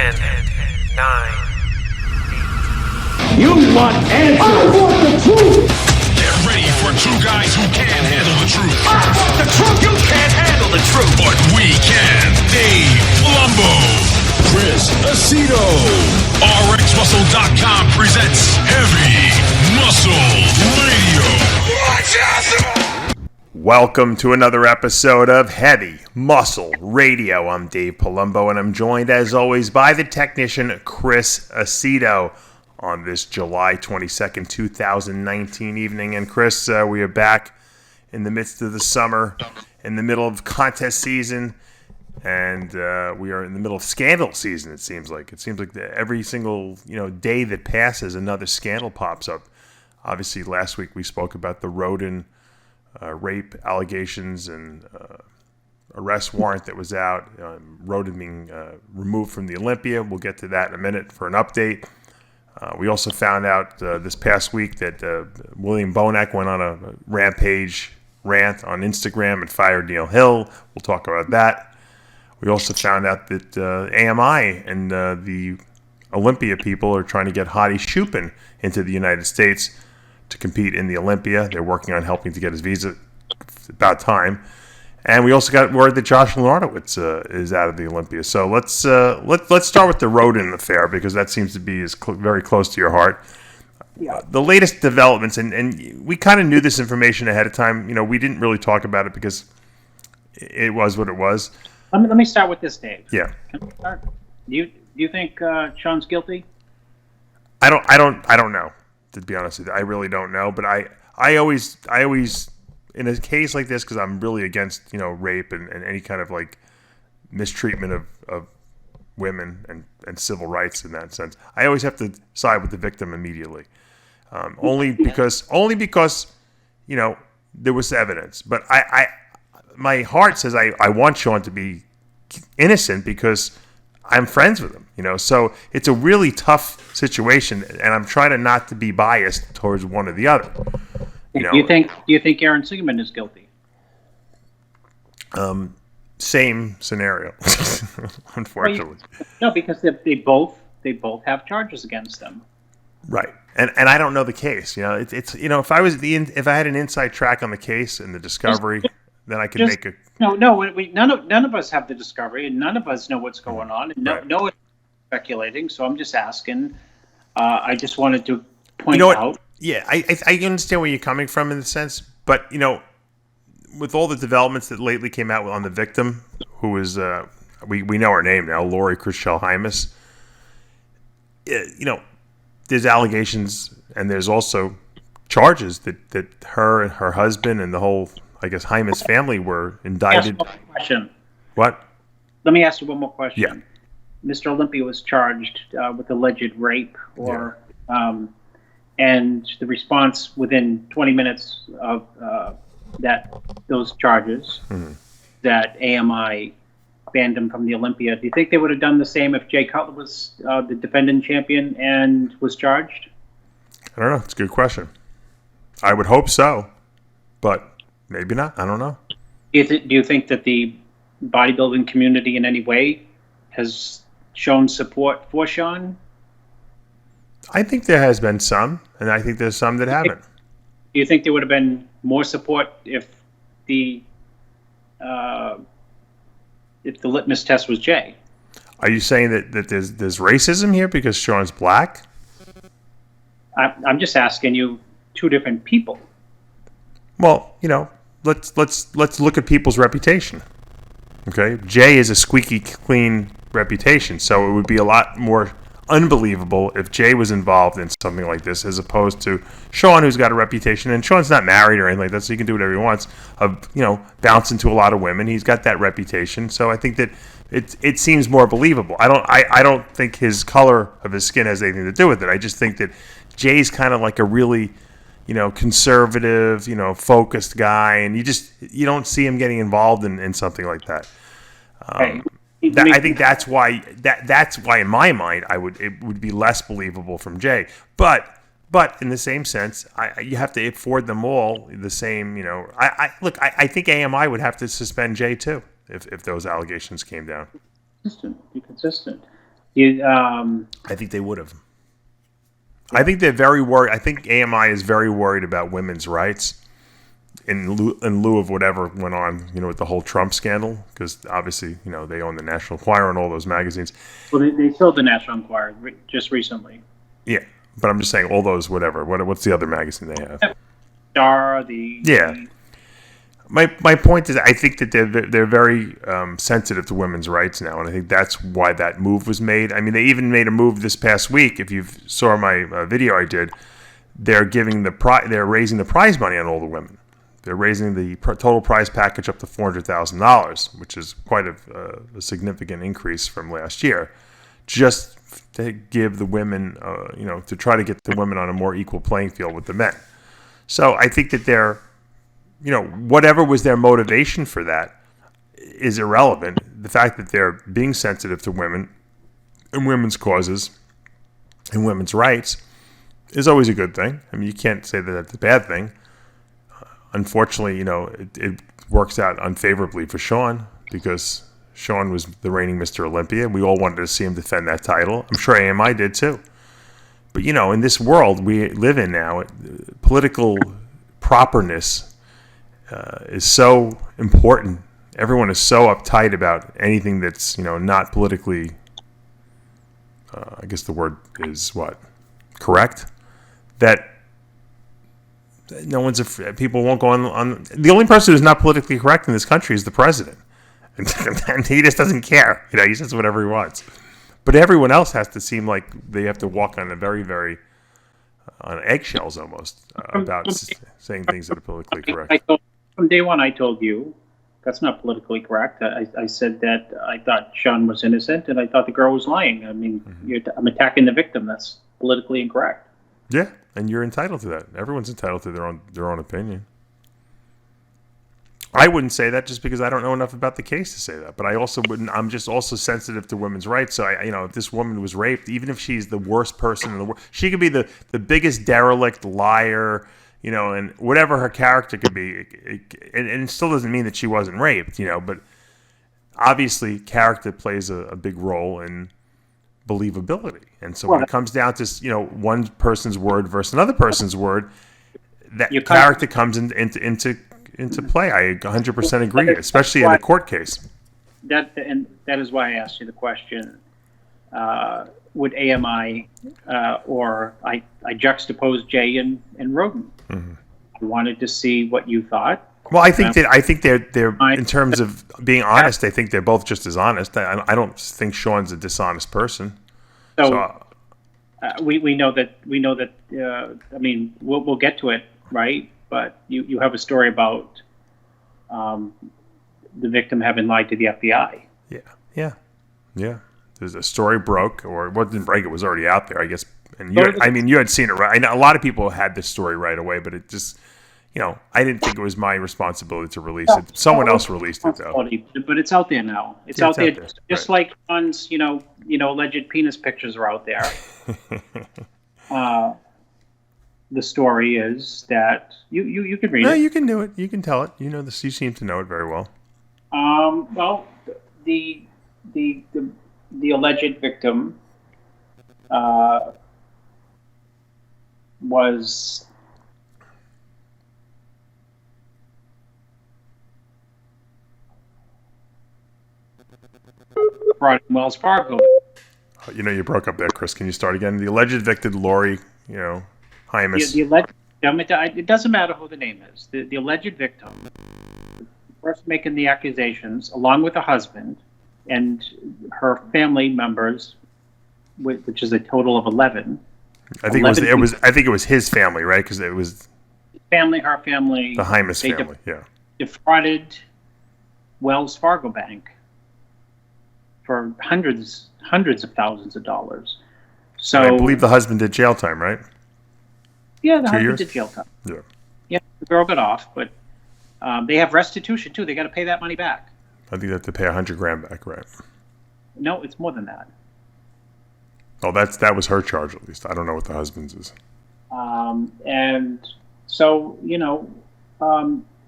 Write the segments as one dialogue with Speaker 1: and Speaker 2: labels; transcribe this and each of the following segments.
Speaker 1: 10, 9.
Speaker 2: You want answers? I want the truth!
Speaker 3: Get ready for two guys who can't handle the truth.
Speaker 1: I want the truth! You can't handle the truth!
Speaker 3: But we can. Dave Palumbo, Chris Aceto. RxMuscle.com presents Heavy Muscle Radio. Watch out!
Speaker 4: Welcome to another episode of Heavy Muscle Radio. I'm Dave Palumbo, and I'm joined, as always, by the technician Chris Aceto on this July 22nd, 2019 evening. And Chris, we are back in the midst of the summer, in the middle of contest season, and we are in the middle of scandal season, it seems like. It seems like every single day that passes, another scandal pops up. Obviously, last week we spoke about the Rhoden rape allegations and arrest warrant that was out. Rhoden being removed from the Olympia. We'll get to that in a minute for an update. We also found out this past week that William Bonac went on a rampage rant on Instagram and fired Neil Hill. We'll talk about that. We also found out that AMI and the Olympia people are trying to get Hadi Chupin into the United States to compete in the Olympia. They're working on helping to get his visa. It's about time. And we also got word that Josh Lenardowitz is out of the Olympia. So let's start with the Rhoden affair, because that seems to be very close to your heart. Yeah. The latest developments, and we kind of knew this information ahead of time. We didn't really talk about it because it was what it was.
Speaker 5: Let me start with this, Dave.
Speaker 4: Yeah.
Speaker 5: Can we start? Do you think Sean's guilty?
Speaker 4: I don't know, to be honest with you. I really don't know, but I always in a case like this, because I'm really against rape and any kind of like mistreatment of women and civil rights in that sense, I always have to side with the victim immediately. Only because there was evidence, but my heart says I want Sean to be innocent because I'm friends with him, So it's a really tough situation, and I'm trying to not to be biased towards one or the other.
Speaker 5: Do you think Aaron Siegelman is guilty?
Speaker 4: Same scenario, unfortunately.
Speaker 5: No, because they both have charges against them.
Speaker 4: Right, and I don't know the case. It's if I had an inside track on the case and the discovery, then I could make a.
Speaker 5: No. None of us have the discovery, and none of us know what's going on, and no one's speculating. So I'm just asking. I just wanted to point out.
Speaker 4: Yeah, I understand where you're coming from in the sense, but with all the developments that lately came out on the victim, who is we know her name now, Lori Chriselle Hymas. There's allegations and there's also charges that her and her husband and the whole, I guess, Hymas family were indicted.
Speaker 5: One more question.
Speaker 4: What?
Speaker 5: Let me ask you one more question.
Speaker 4: Yeah.
Speaker 5: Mr. Olympia was charged with alleged rape, and the response within 20 minutes of those charges, that AMI banned him from the Olympia. Do you think they would have done the same if Jay Cutler was the defending champion and was charged?
Speaker 4: I don't know. It's a good question. I would hope so, but maybe not. I don't know.
Speaker 5: Do you think that the bodybuilding community in any way has shown support for Sean?
Speaker 4: I think there has been some, and I think there's some that haven't.
Speaker 5: Do you think there would have been more support if the litmus test was Jay?
Speaker 4: Are you saying that there's racism here because Sean's black?
Speaker 5: I'm just asking you, two different people.
Speaker 4: Well, let's look at people's reputation. Okay, Jay is a squeaky clean reputation, so it would be a lot more unbelievable if Jay was involved in something like this as opposed to Sean, who's got a reputation, and Sean's not married or anything like that, so he can do whatever he wants, of bouncing to a lot of women. He's got that reputation, so I think that it seems more believable. I don't think his color of his skin has anything to do with it. I just think that Jay's kind of like a really conservative, focused guy, and you don't see him getting involved in something like that. I think that's why in my mind it would be less believable from Jay. But in the same sense, you have to afford them all the same. I think AMI would have to suspend Jay too if those allegations came down.
Speaker 5: Be consistent.
Speaker 4: I think they would have. I think they're very worried. I think AMI is very worried about women's rights in lieu of whatever went on, with the whole Trump scandal, because obviously, they own the National Enquirer and all those magazines.
Speaker 5: Well, they sold the National Enquirer just recently.
Speaker 4: Yeah, but I'm just saying all those whatever. What's the other magazine they have?
Speaker 5: Star,
Speaker 4: My point is, I think that they're very sensitive to women's rights now, and I think that's why that move was made. I mean, they even made a move this past week. If you saw my video I did, they're raising the prize money on all the women. They're raising the total prize package up to $400,000, which is quite a significant increase from last year, just to give the women, to try to get the women on a more equal playing field with the men. So I think that they're, whatever was their motivation for that is irrelevant. The fact that they're being sensitive to women and women's causes and women's rights is always a good thing. I mean, you can't say that that's a bad thing. Unfortunately, it works out unfavorably for Sean, because Sean was the reigning Mr. Olympia. We all wanted to see him defend that title. I'm sure AMI did too. But, in this world we live in now, political properness is so important. Everyone is so uptight about anything that's, not politically, I guess the word is what? Correct? That people won't go on. The only person who's not politically correct in this country is the president. And he just doesn't care. He says whatever he wants. But everyone else has to seem like they have to walk on a very, very, on eggshells almost, about saying things that are politically correct.
Speaker 5: From day one, I told you that's not politically correct. I said that I thought Sean was innocent, and I thought the girl was lying. I mean, I'm attacking the victim. That's politically incorrect.
Speaker 4: Yeah, and you're entitled to that. Everyone's entitled to their own opinion. I wouldn't say that just because I don't know enough about the case to say that. But I also wouldn't. I'm just also sensitive to women's rights. So if this woman was raped, even if she's the worst person in the world, she could be the biggest derelict, liar, and whatever her character could be. And it still doesn't mean that she wasn't raped, But obviously, character plays a big role in believability. And so when it comes down to one person's word versus another person's word, that character comes into play. I 100% agree, especially in a court case.
Speaker 5: That is why I asked you the question. Would AMI or I juxtaposed Jay and Rhoden. Mm-hmm. I wanted to see what you thought.
Speaker 4: Well, I think they're in terms of being honest. I think they're both just as honest. I don't think Sean's a dishonest person.
Speaker 5: So we know that. I mean, we'll get to it, right? But you have a story about the victim having lied to the FBI.
Speaker 4: Yeah. There's a story broke, or it wasn't break. It was already out there, I guess. And you had seen it right. I know a lot of people had this story right away, but it just, I didn't think it was my responsibility to release it. Someone else released it, though.
Speaker 5: But it's out there now. It's out there. Just like John's, alleged penis pictures are out there. The story is that you can read it.
Speaker 4: No, you can do it. You can tell it. This. You seem to know it very well.
Speaker 5: Well, the alleged victim was brought in Wells Fargo.
Speaker 4: You broke up there, Chris. Can you start again? The alleged victim, Lori, Hymas.
Speaker 5: The alleged victim, it doesn't matter who the name is. The alleged victim, first making the accusations, along with the husband and her family members, which is a total of 11.
Speaker 4: I think it was. I think it was his family, right? Because it was
Speaker 5: her family,
Speaker 4: the Hymas family.
Speaker 5: Defrauded Wells Fargo Bank for hundreds of thousands of dollars. So
Speaker 4: and I believe the husband did jail time, right?
Speaker 5: Yeah, the husband did jail time. Yeah, the girl got off, but they have restitution too. They got to pay that money back.
Speaker 4: I think they have to pay $100,000 back, right?
Speaker 5: No, it's more than that.
Speaker 4: Oh, that was her charge, at least. I don't know what the husband's is.
Speaker 5: And so,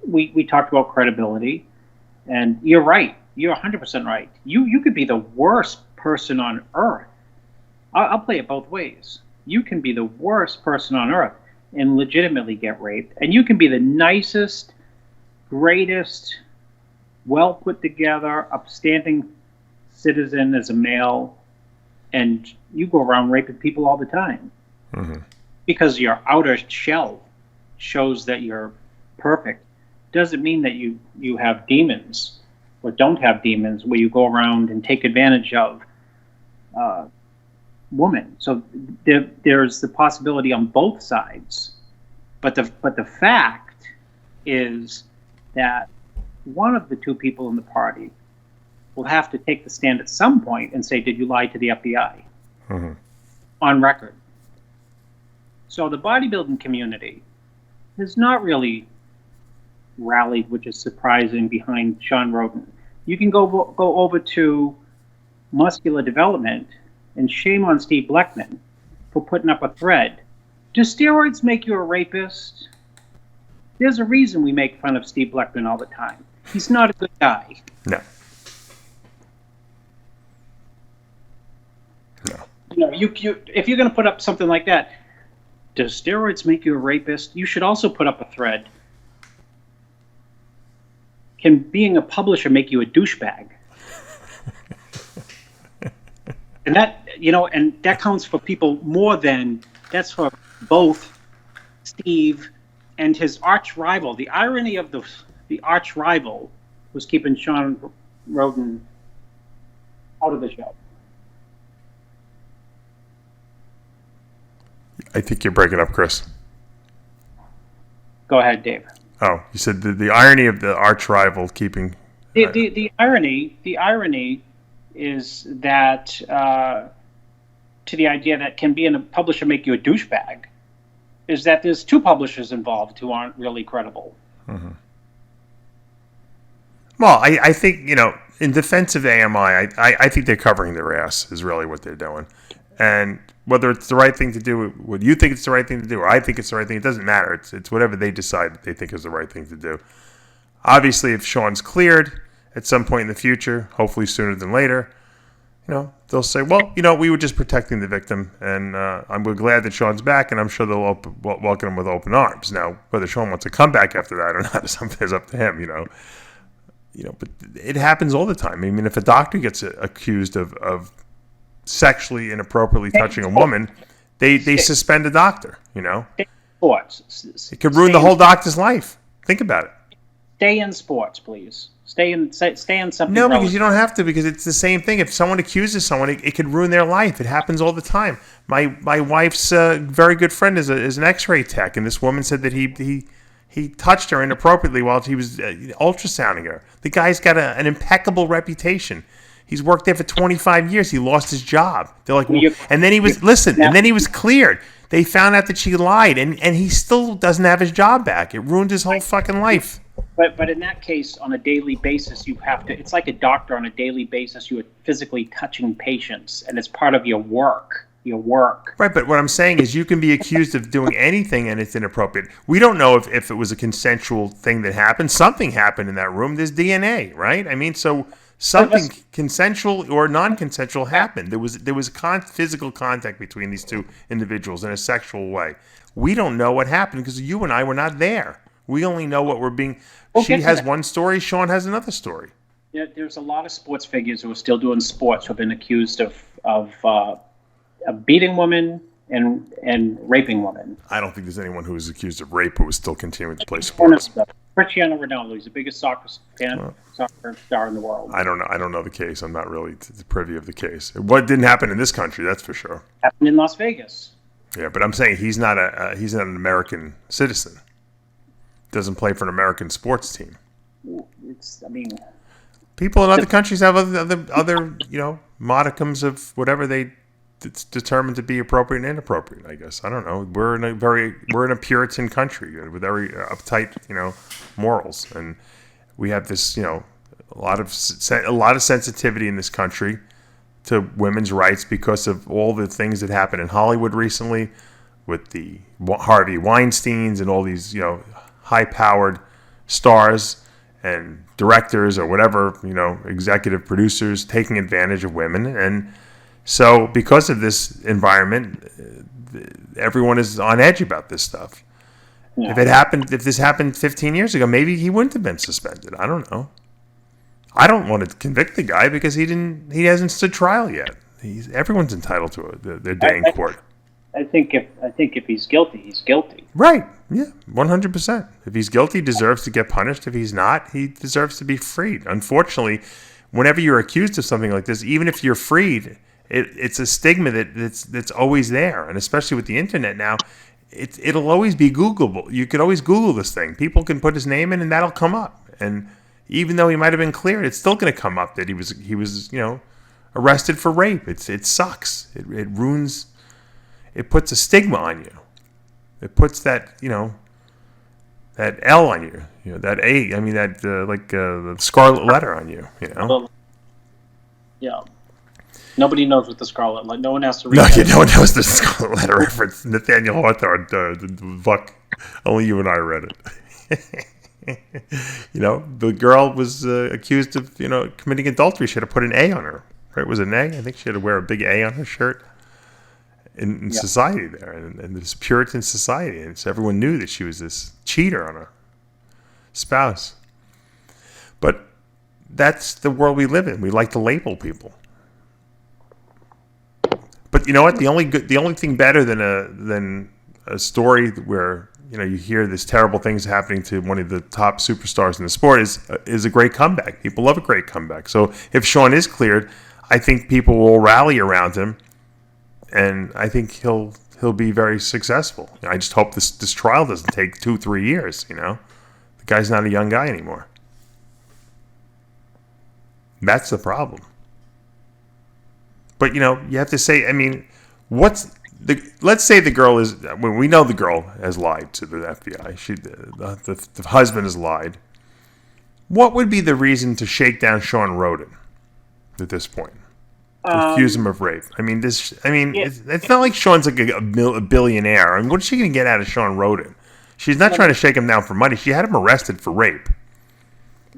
Speaker 5: we talked about credibility, and you're right. You're 100% right. You could be the worst person on earth, I'll play it both ways. You can be the worst person on earth and legitimately get raped, and you can be the nicest, greatest, well put together, upstanding citizen as a male, and you go around raping people all the time because your outer shell shows that you're perfect. Doesn't mean that you have demons or don't have demons where you go around and take advantage of women. So there's the possibility on both sides, but the fact is that one of the two people in the party will have to take the stand at some point and say, did you lie to the FBI? On record. So the bodybuilding community has not really rallied, which is surprising, behind Sean Rhoden. You can go over to Muscular Development, and shame on Steve Bleckman for putting up a thread. Do steroids make you a rapist? There's a reason we make fun of Steve Bleckman all the time. He's not a good guy.
Speaker 4: No.
Speaker 5: If you're going to put up something like that, does steroids make you a rapist? You should also put up a thread. Can being a publisher make you a douchebag? And that counts for people more than that's for both Steve and his arch rival. The irony of the arch rival was keeping Sean Rhoden out of the show.
Speaker 4: I think you're breaking up, Chris.
Speaker 5: Go ahead, Dave.
Speaker 4: Oh, you said the irony of the arch rival keeping...
Speaker 5: The irony is that to the idea that can being a publisher make you a douchebag is that there's two publishers involved who aren't really credible.
Speaker 4: Well, I think, in defense of AMI, I think they're covering their ass is really what they're doing. And whether it's the right thing to do, whether you think it's the right thing to do, or I think it's the right thing, it doesn't matter. It's whatever they decide that they think is the right thing to do. Obviously, if Sean's cleared at some point in the future, hopefully sooner than later, they'll say, well, we were just protecting the victim, and we're glad that Sean's back, and I'm sure they'll welcome him with open arms. Now, whether Sean wants to come back after that or not is up to him, But it happens all the time. I mean, if a doctor gets accused of sexually inappropriately touching a woman, they suspend a doctor,
Speaker 5: Sports.
Speaker 4: It could ruin the whole doctor's life. Think about it.
Speaker 5: Stay in sports, please. Stay in something.
Speaker 4: No, because you don't have to, because it's the same thing. If someone accuses someone, it could ruin their life. It happens all the time. My wife's very good friend is an X-ray tech, and this woman said that he touched her inappropriately while he was ultrasounding her. The guy's got an impeccable reputation. He's worked there for 25 years. He lost his job. They're like, and then he was and then he was cleared. They found out that she lied, and he still doesn't have his job back. It ruined his whole fucking life.
Speaker 5: But in that case, on a daily basis, you have to. It's like a doctor on a daily basis. You are physically touching patients, and it's part of your work. Right, but what I'm saying is you can be accused of doing anything, and it's inappropriate. We don't know if it was a consensual thing that happened. Something happened in that room. There's DNA, right? I mean, so something consensual or non-consensual happened. There was physical contact between these two individuals in a sexual way. We don't know what happened because you and I were not there. We only know what we're being. She has one story. Sean has another story. Yeah, there's a lot of sports figures who are still doing sports who have been accused of beating women and raping women.
Speaker 4: I don't think there's anyone who is accused of rape who is still continuing to play sports.
Speaker 5: Cristiano Ronaldo, he's the biggest soccer star in the world.
Speaker 4: I don't know. I don't know the case. I'm not really privy of the case. What didn't happen in this country, that's for sure.
Speaker 5: Happened in Las Vegas.
Speaker 4: Yeah, but I'm saying he's not an American citizen. Doesn't play for an American sports team. People in other countries have other modicums of whatever it's determined to be appropriate and inappropriate. I guess I don't know. We're in a Puritan country with very uptight morals, and we have this a lot of sensitivity in this country to women's rights because of all the things that happened in Hollywood recently with the Harvey Weinsteins and all these high-powered stars and directors or whatever, executive producers taking advantage of women. And, So because of this environment, everyone is on edge about this stuff.
Speaker 5: Yeah.
Speaker 4: If this happened 15 years ago, maybe he wouldn't have been suspended. I don't know. I don't want to convict the guy because he hasn't stood trial yet. Everyone's entitled to their day in court.
Speaker 5: I think if he's guilty, he's guilty.
Speaker 4: Right. Yeah. 100%. If he's guilty, he deserves to get punished. If he's not, he deserves to be freed. Unfortunately, whenever you're accused of something like this, even if you're freed, it's a stigma that's always there. And especially with the internet now, it'll always be Googleable. You could always Google this thing. People can put his name in and that'll come up. And even though he might have been cleared, it's still going to come up that he was arrested for rape. It sucks. It ruins. It puts a stigma on you. It puts that that L on you. That A. I mean the scarlet letter on you.
Speaker 5: Yeah. Nobody knows what the scarlet letter. No one has to read.
Speaker 4: No,
Speaker 5: that.
Speaker 4: no one knows the scarlet letter reference. Nathaniel Hawthorne, the book. Only you and I read it. The girl was accused of committing adultery. She had to put an A on her. Right? It was an A. I think she had to wear a big A on her shirt. In society there, and this Puritan society, and so everyone knew that she was this cheater on her spouse. But that's the world we live in. We like to label people. But you know what? The only thing better than a story where you hear this terrible things happening to one of the top superstars in the sport is a great comeback. People love a great comeback. So if Sean is cleared, I think people will rally around him. And I think he'll be very successful. I just hope this trial doesn't take 2-3 years. The guy's not a young guy anymore. That's the problem. But you have to say. I mean, let's say the girl is. When we know the girl has lied to the FBI. The husband has lied. What would be the reason to shake down Sean Rhoden at this point? Accuse him of rape. I mean, it's not like Sean's like a billionaire. I mean, what is she going to get out of Sean Rhoden? She's not trying to shake him down for money. She had him arrested for rape.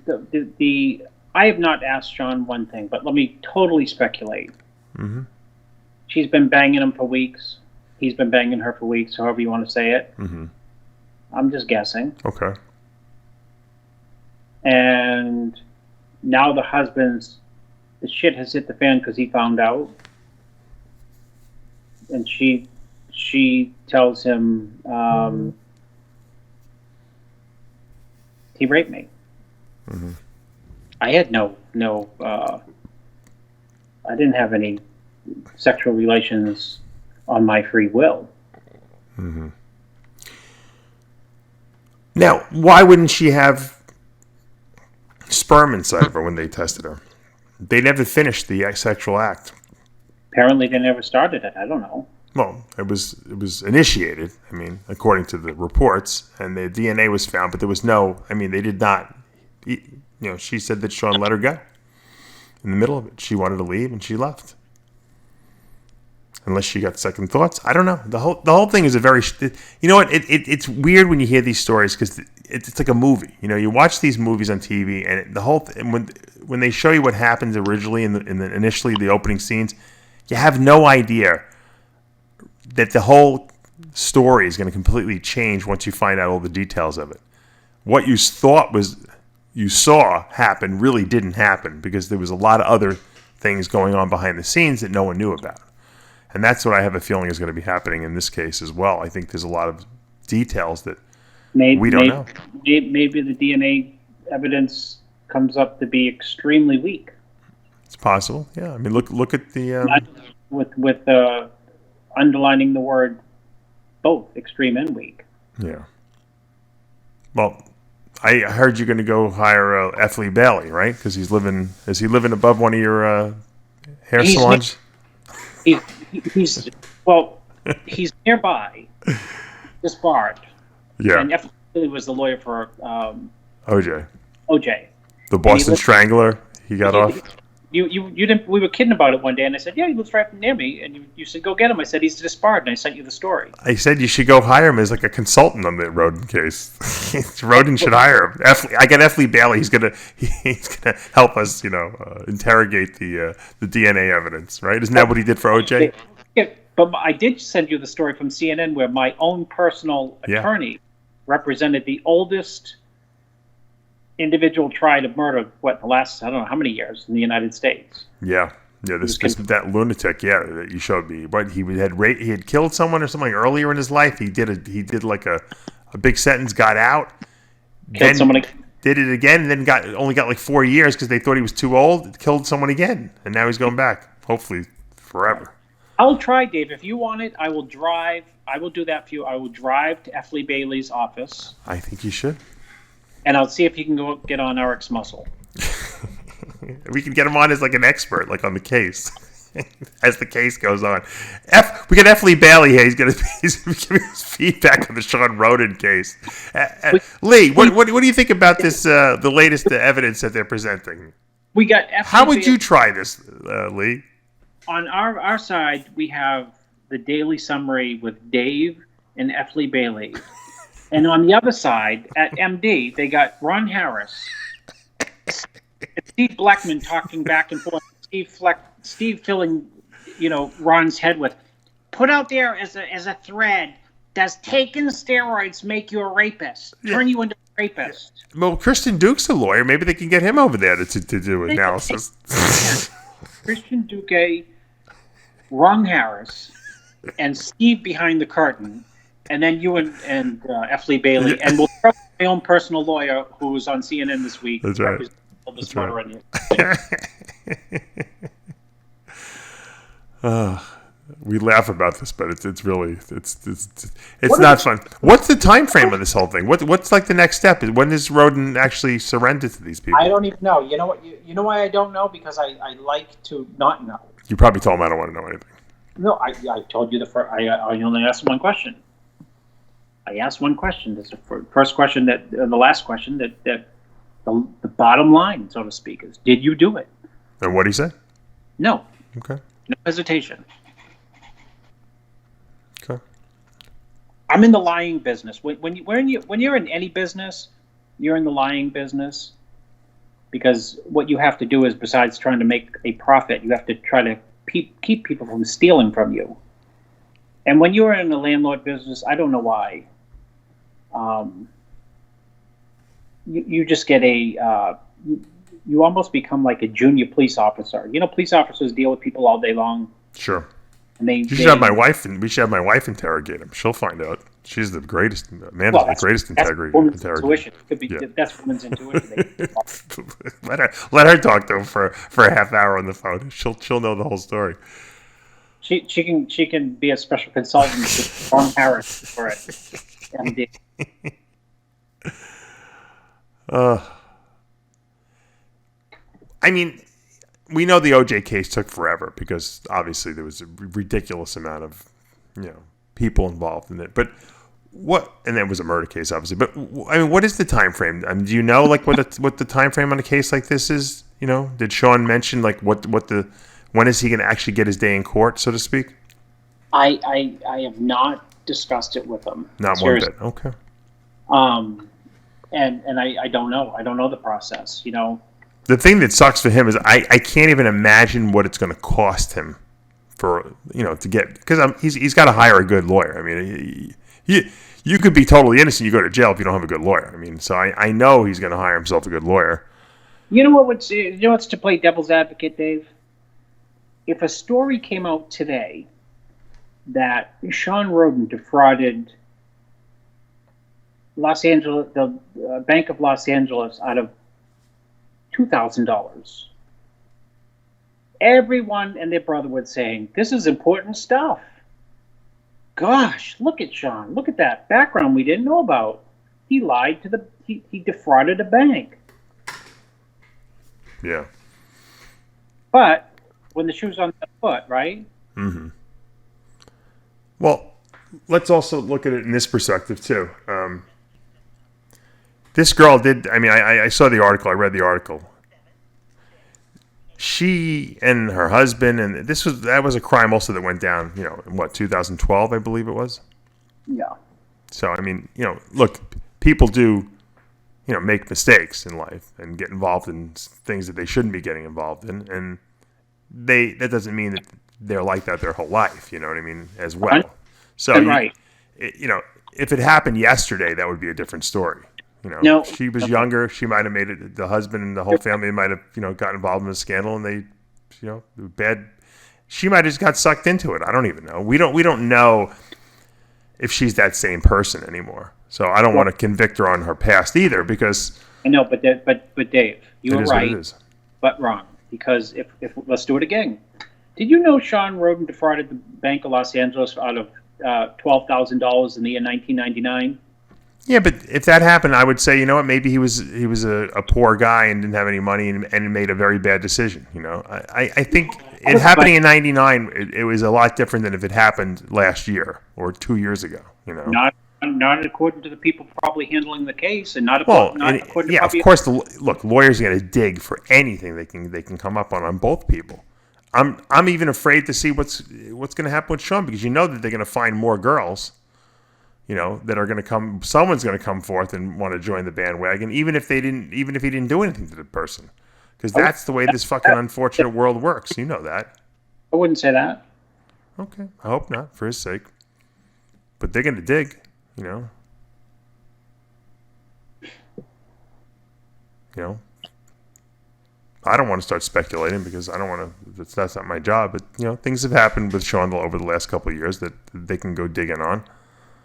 Speaker 5: I have not asked Sean one thing, but let me totally speculate. Mm-hmm. She's been banging him for weeks. He's been banging her for weeks, however you want to say it. Mm-hmm. I'm just guessing.
Speaker 4: Okay.
Speaker 5: And now the shit has hit the fan because he found out, and she tells him he raped me. Mm-hmm. I had I didn't have any sexual relations on my free will.
Speaker 4: Mm-hmm. Now, why wouldn't she have sperm inside of her when they tested her? They never finished the sexual act.
Speaker 5: Apparently, they never started it. I don't know.
Speaker 4: Well, it was initiated. I mean, according to the reports, and the DNA was found, but there was no. I mean, they did not. She said that Sean let her go in the middle of it. She wanted to leave, and she left. Unless she got second thoughts, I don't know. The whole thing is a very. You know what? It's weird when you hear these stories because it's like a movie. You watch these movies on TV, and the whole when they show you what happens originally initially the opening scenes, you have no idea that the whole story is going to completely change once you find out all the details of it. What you thought you saw happen really didn't happen because there was a lot of other things going on behind the scenes that no one knew about. And that's what I have a feeling is going to be happening in this case as well. I think there's a lot of details that we don't know.
Speaker 5: Maybe the DNA evidence comes up to be extremely weak.
Speaker 4: It's possible, yeah. I mean, look at the
Speaker 5: with underlining the word both extreme and weak.
Speaker 4: Yeah. Well, I heard you're going to go hire Effley Bailey, right? Because is he living above one of your hair salons?
Speaker 5: He's nearby, just barred.
Speaker 4: Yeah.
Speaker 5: And Effley was the lawyer for
Speaker 4: OJ.
Speaker 5: OJ.
Speaker 4: The Boston Strangler. He got off.
Speaker 5: You didn't. We were kidding about it one day, and I said, "Yeah, he lives right near me." And you said, "Go get him." I said, "He's disbarred," and I sent you the story.
Speaker 4: I said you should go hire him as like a consultant on the Rhoden case. Rhoden should hire him. I got F. Lee Bailey. He's gonna help us, interrogate the DNA evidence. Right? Isn't that what he did for OJ?
Speaker 5: Yeah, but I did send you the story from CNN where my own personal attorney represented the oldest individual tried of murder, the last, I don't know how many years in the United States.
Speaker 4: Yeah, that lunatic, that you showed me. But he had killed someone or something earlier in his life. He did like a big sentence, got out,
Speaker 5: Killed someone again.
Speaker 4: Did it again, and then only got like 4 years because they thought he was too old. Killed someone again, and now he's going back, hopefully forever.
Speaker 5: I'll try, Dave. If you want it, I will drive. I will do that for you. I will drive to F. Lee Bailey's office.
Speaker 4: I think you should. And
Speaker 5: I'll see if you can go get on Eric's muscle.
Speaker 4: We can get him on as like an expert, like on the case, as the case goes on. We got F. Lee Bailey here. He's giving his feedback on the Sean Rhoden case. Lee, what do you think about this? The latest evidence that they're presenting.
Speaker 5: We got F.
Speaker 4: How would you try this, Lee?
Speaker 5: On our side, we have the Daily Summary with Dave and F. Lee Bailey. And on the other side, at MD, they got Ron Harris, Steve Blackman talking back and forth. Steve filling, Ron's head with, put out there as a thread. Does taking steroids make you a rapist? Turn you into a rapist?
Speaker 4: Well, Christian Duke's a lawyer. Maybe they can get him over there to do analysis.
Speaker 5: Christian Duque, Ron Harris, and Steve behind the curtain. And then you and F. Lee Bailey, and we'll trust my own personal lawyer who was on CNN this week.
Speaker 4: That's right.
Speaker 5: That's right.
Speaker 4: We laugh about this, but it's really not fun. What's the time frame of this whole thing? What's like the next step? When does Rhoden actually surrender to these people?
Speaker 5: I don't even know. You know what? You know why I don't know? Because I like to not know.
Speaker 4: You probably told him I don't want to know anything.
Speaker 5: No, I told you I only asked one question. I asked one question. This is the first question the last question that the bottom line, so to speak, is: did you do it?
Speaker 4: And what did he say?
Speaker 5: No.
Speaker 4: Okay.
Speaker 5: No hesitation.
Speaker 4: Okay.
Speaker 5: I'm in the lying business. When you're in any business, you're in the lying business, because what you have to do is, besides trying to make a profit, you have to try to keep people from stealing from you. And when you're in the landlord business, I don't know why. You just get you almost become like a junior police officer. Police officers deal with people all day long.
Speaker 4: Sure.
Speaker 5: And
Speaker 4: we should have my wife interrogate him. She'll find out. She's the greatest man. The greatest integrity.
Speaker 5: Intuition. Could be that's woman's intuition.
Speaker 4: let her talk to him for a half hour on the phone. She'll know the whole story.
Speaker 5: She can be a special consultant with Ron Harris for it. MD.
Speaker 4: I mean, we know the OJ case took forever because obviously there was a ridiculous amount of people involved in it. But and it was a murder case, obviously. But I mean, what is the time frame? Do you know what the time frame on a case like this is? Did Sean mention when is he going to actually get his day in court, so to speak?
Speaker 5: I have not discussed it with him.
Speaker 4: Not seriously. One bit. Okay.
Speaker 5: And I don't know. I don't know the process.
Speaker 4: The thing that sucks for him is I can't even imagine what it's going to cost him for to get, because he's got to hire a good lawyer. I mean, you could be totally innocent. You go to jail if you don't have a good lawyer. I mean, so I know he's going to hire himself a good lawyer.
Speaker 5: What's to play devil's advocate, Dave? If a story came out today that Sean Rhoden defrauded the Bank of Los Angeles out of $2,000, everyone and their brother would saying, "This is important stuff. Gosh, look at Sean. Look at that background we didn't know about. He lied to he defrauded a bank."
Speaker 4: Yeah.
Speaker 5: But when the shoe's on the foot, right?
Speaker 4: Mm-hmm. Well, let's also look at it in this perspective too. This girl did. I mean, I saw the article. I read the article. she and her husband, and that was a crime also that went down, in 2012, I believe it was.
Speaker 5: Yeah.
Speaker 4: So, I mean, look, people do, make mistakes in life and get involved in things that they shouldn't be getting involved in. And that doesn't mean that they're like that their whole life, you know what I mean, as well. So,
Speaker 5: right.
Speaker 4: If it happened yesterday, that would be a different story.
Speaker 5: No,
Speaker 4: she was younger. She might have made it. The husband and the whole family might have, got involved in a scandal, and they, bad. She might have just got sucked into it. I don't even know. We don't know if she's that same person anymore. So I don't want to convict her on her past either, because
Speaker 5: I know, but Dave, you were right,
Speaker 4: what it is.
Speaker 5: But wrong. Because if let's do it again. Did you know Sean Rhoden defrauded the Bank of Los Angeles out of $12,000 in the year 1999?
Speaker 4: Yeah, but if that happened, I would say, you know what, maybe he was a poor guy and didn't have any money and made a very bad decision. I think it happening in '99, it was a lot different than if it happened last year or 2 years ago.
Speaker 5: Not according to the people probably handling the case, and according to
Speaker 4: of course. Look, lawyers are going to dig for anything they can come up on both people. I'm even afraid to see what's going to happen with Sean, because that they're going to find more girls. That are going to come. Someone's going to come forth and want to join the bandwagon, even if he didn't do anything to the person, because that's the way this fucking unfortunate world works. You know that.
Speaker 5: I wouldn't say that.
Speaker 4: Okay, I hope not, for his sake. But they're going to dig. I don't want to start speculating, because I don't want to. That's not my job. But things have happened with Sean over the last couple of years that they can go digging on.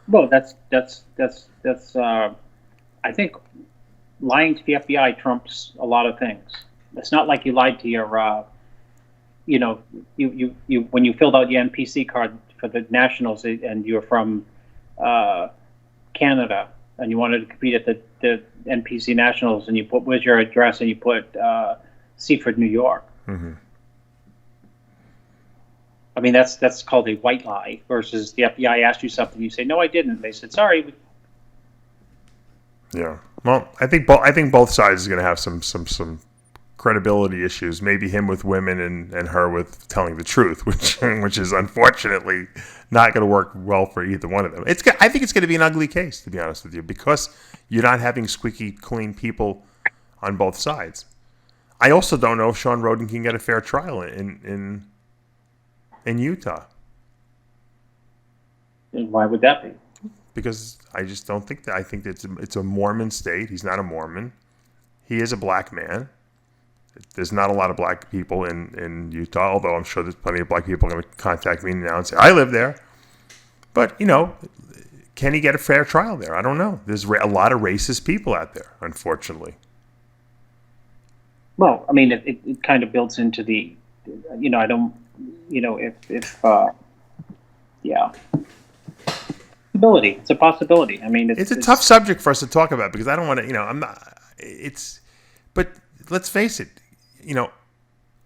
Speaker 5: Well, that's. I think lying to the FBI trumps a lot of things. It's not like you lied to your, you when you filled out your NPC card for the Nationals and you were from Canada and you wanted to compete at the NPC Nationals, and you put where's your address, and you put Seaford, New York.
Speaker 4: Mm-hmm.
Speaker 5: I mean, that's called a white lie, versus the FBI asked you something, you say, no, I didn't. They said, sorry.
Speaker 4: Yeah. Well, I think both sides is going to have some credibility issues. Maybe him with women and her with telling the truth, which is unfortunately not going to work well for either one of them. I think it's going to be an ugly case, to be honest with you, because you're not having squeaky clean people on both sides. I also don't know if Sean Rhoden can get a fair trial in Utah.
Speaker 5: And why would that be?
Speaker 4: Because I just don't think that. I think that it's a Mormon state. He's not a Mormon. He is a black man. There's not a lot of black people in Utah, although I'm sure there's plenty of black people going to contact me now and say, I live there. But, can he get a fair trial there? I don't know. There's a lot of racist people out there, unfortunately. Well,
Speaker 5: I mean, it kind of builds into the, I don't, yeah. It's a possibility. I mean,
Speaker 4: it's a tough subject for us to talk about, because I don't want to, I'm not, but let's face it,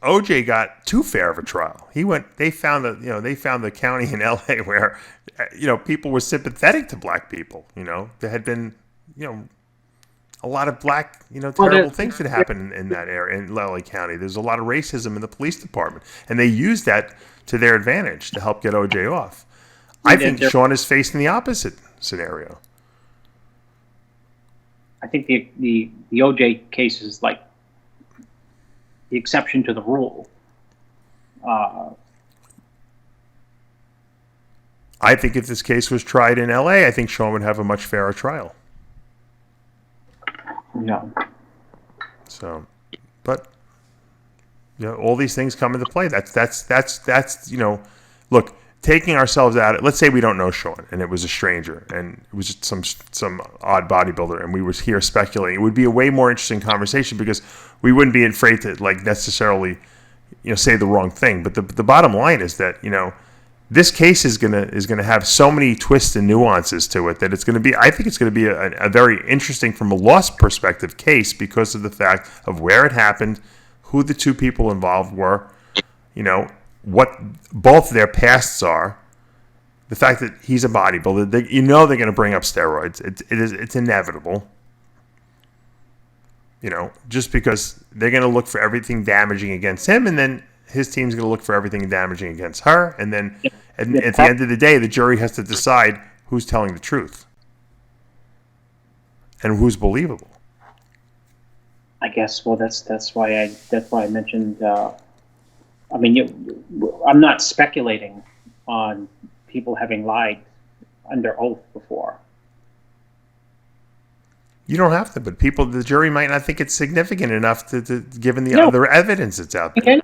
Speaker 4: OJ got too fair of a trial. They found the county in LA where, people were sympathetic to black people. There had been, a lot of black, terrible things that happened in that area, in LA County. There's a lot of racism in the police department, and they used that to their advantage to help get OJ off. I think Sean is facing the opposite scenario.
Speaker 5: I think the OJ case is like the exception to the rule.
Speaker 4: I think if this case was tried in LA, I think Sean would have a much fairer trial.
Speaker 5: No.
Speaker 4: So, but all these things come into play. That's look, taking ourselves out. Let's say we don't know Sean, and it was a stranger, and it was just some odd bodybuilder, and we was here speculating. It would be a way more interesting conversation, because we wouldn't be afraid to necessarily say the wrong thing. But the bottom line is that this case is gonna have so many twists and nuances to it that it's gonna be. I think it's gonna be a very interesting, from a loss perspective, case, because of the fact of where it happened, who the two people involved were, what both their pasts are, the fact that he's a bodybuilder. They're going to bring up steroids. It's inevitable. just because they're going to look for everything damaging against him, and then his team's going to look for everything damaging against her, and then at the end of the day, the jury has to decide who's telling the truth and who's believable.
Speaker 5: I guess. Well, that's why I mentioned. I'm not speculating on people having lied under oath before.
Speaker 4: You don't have to, but the jury might not think it's significant enough to given the other evidence that's out there.
Speaker 5: The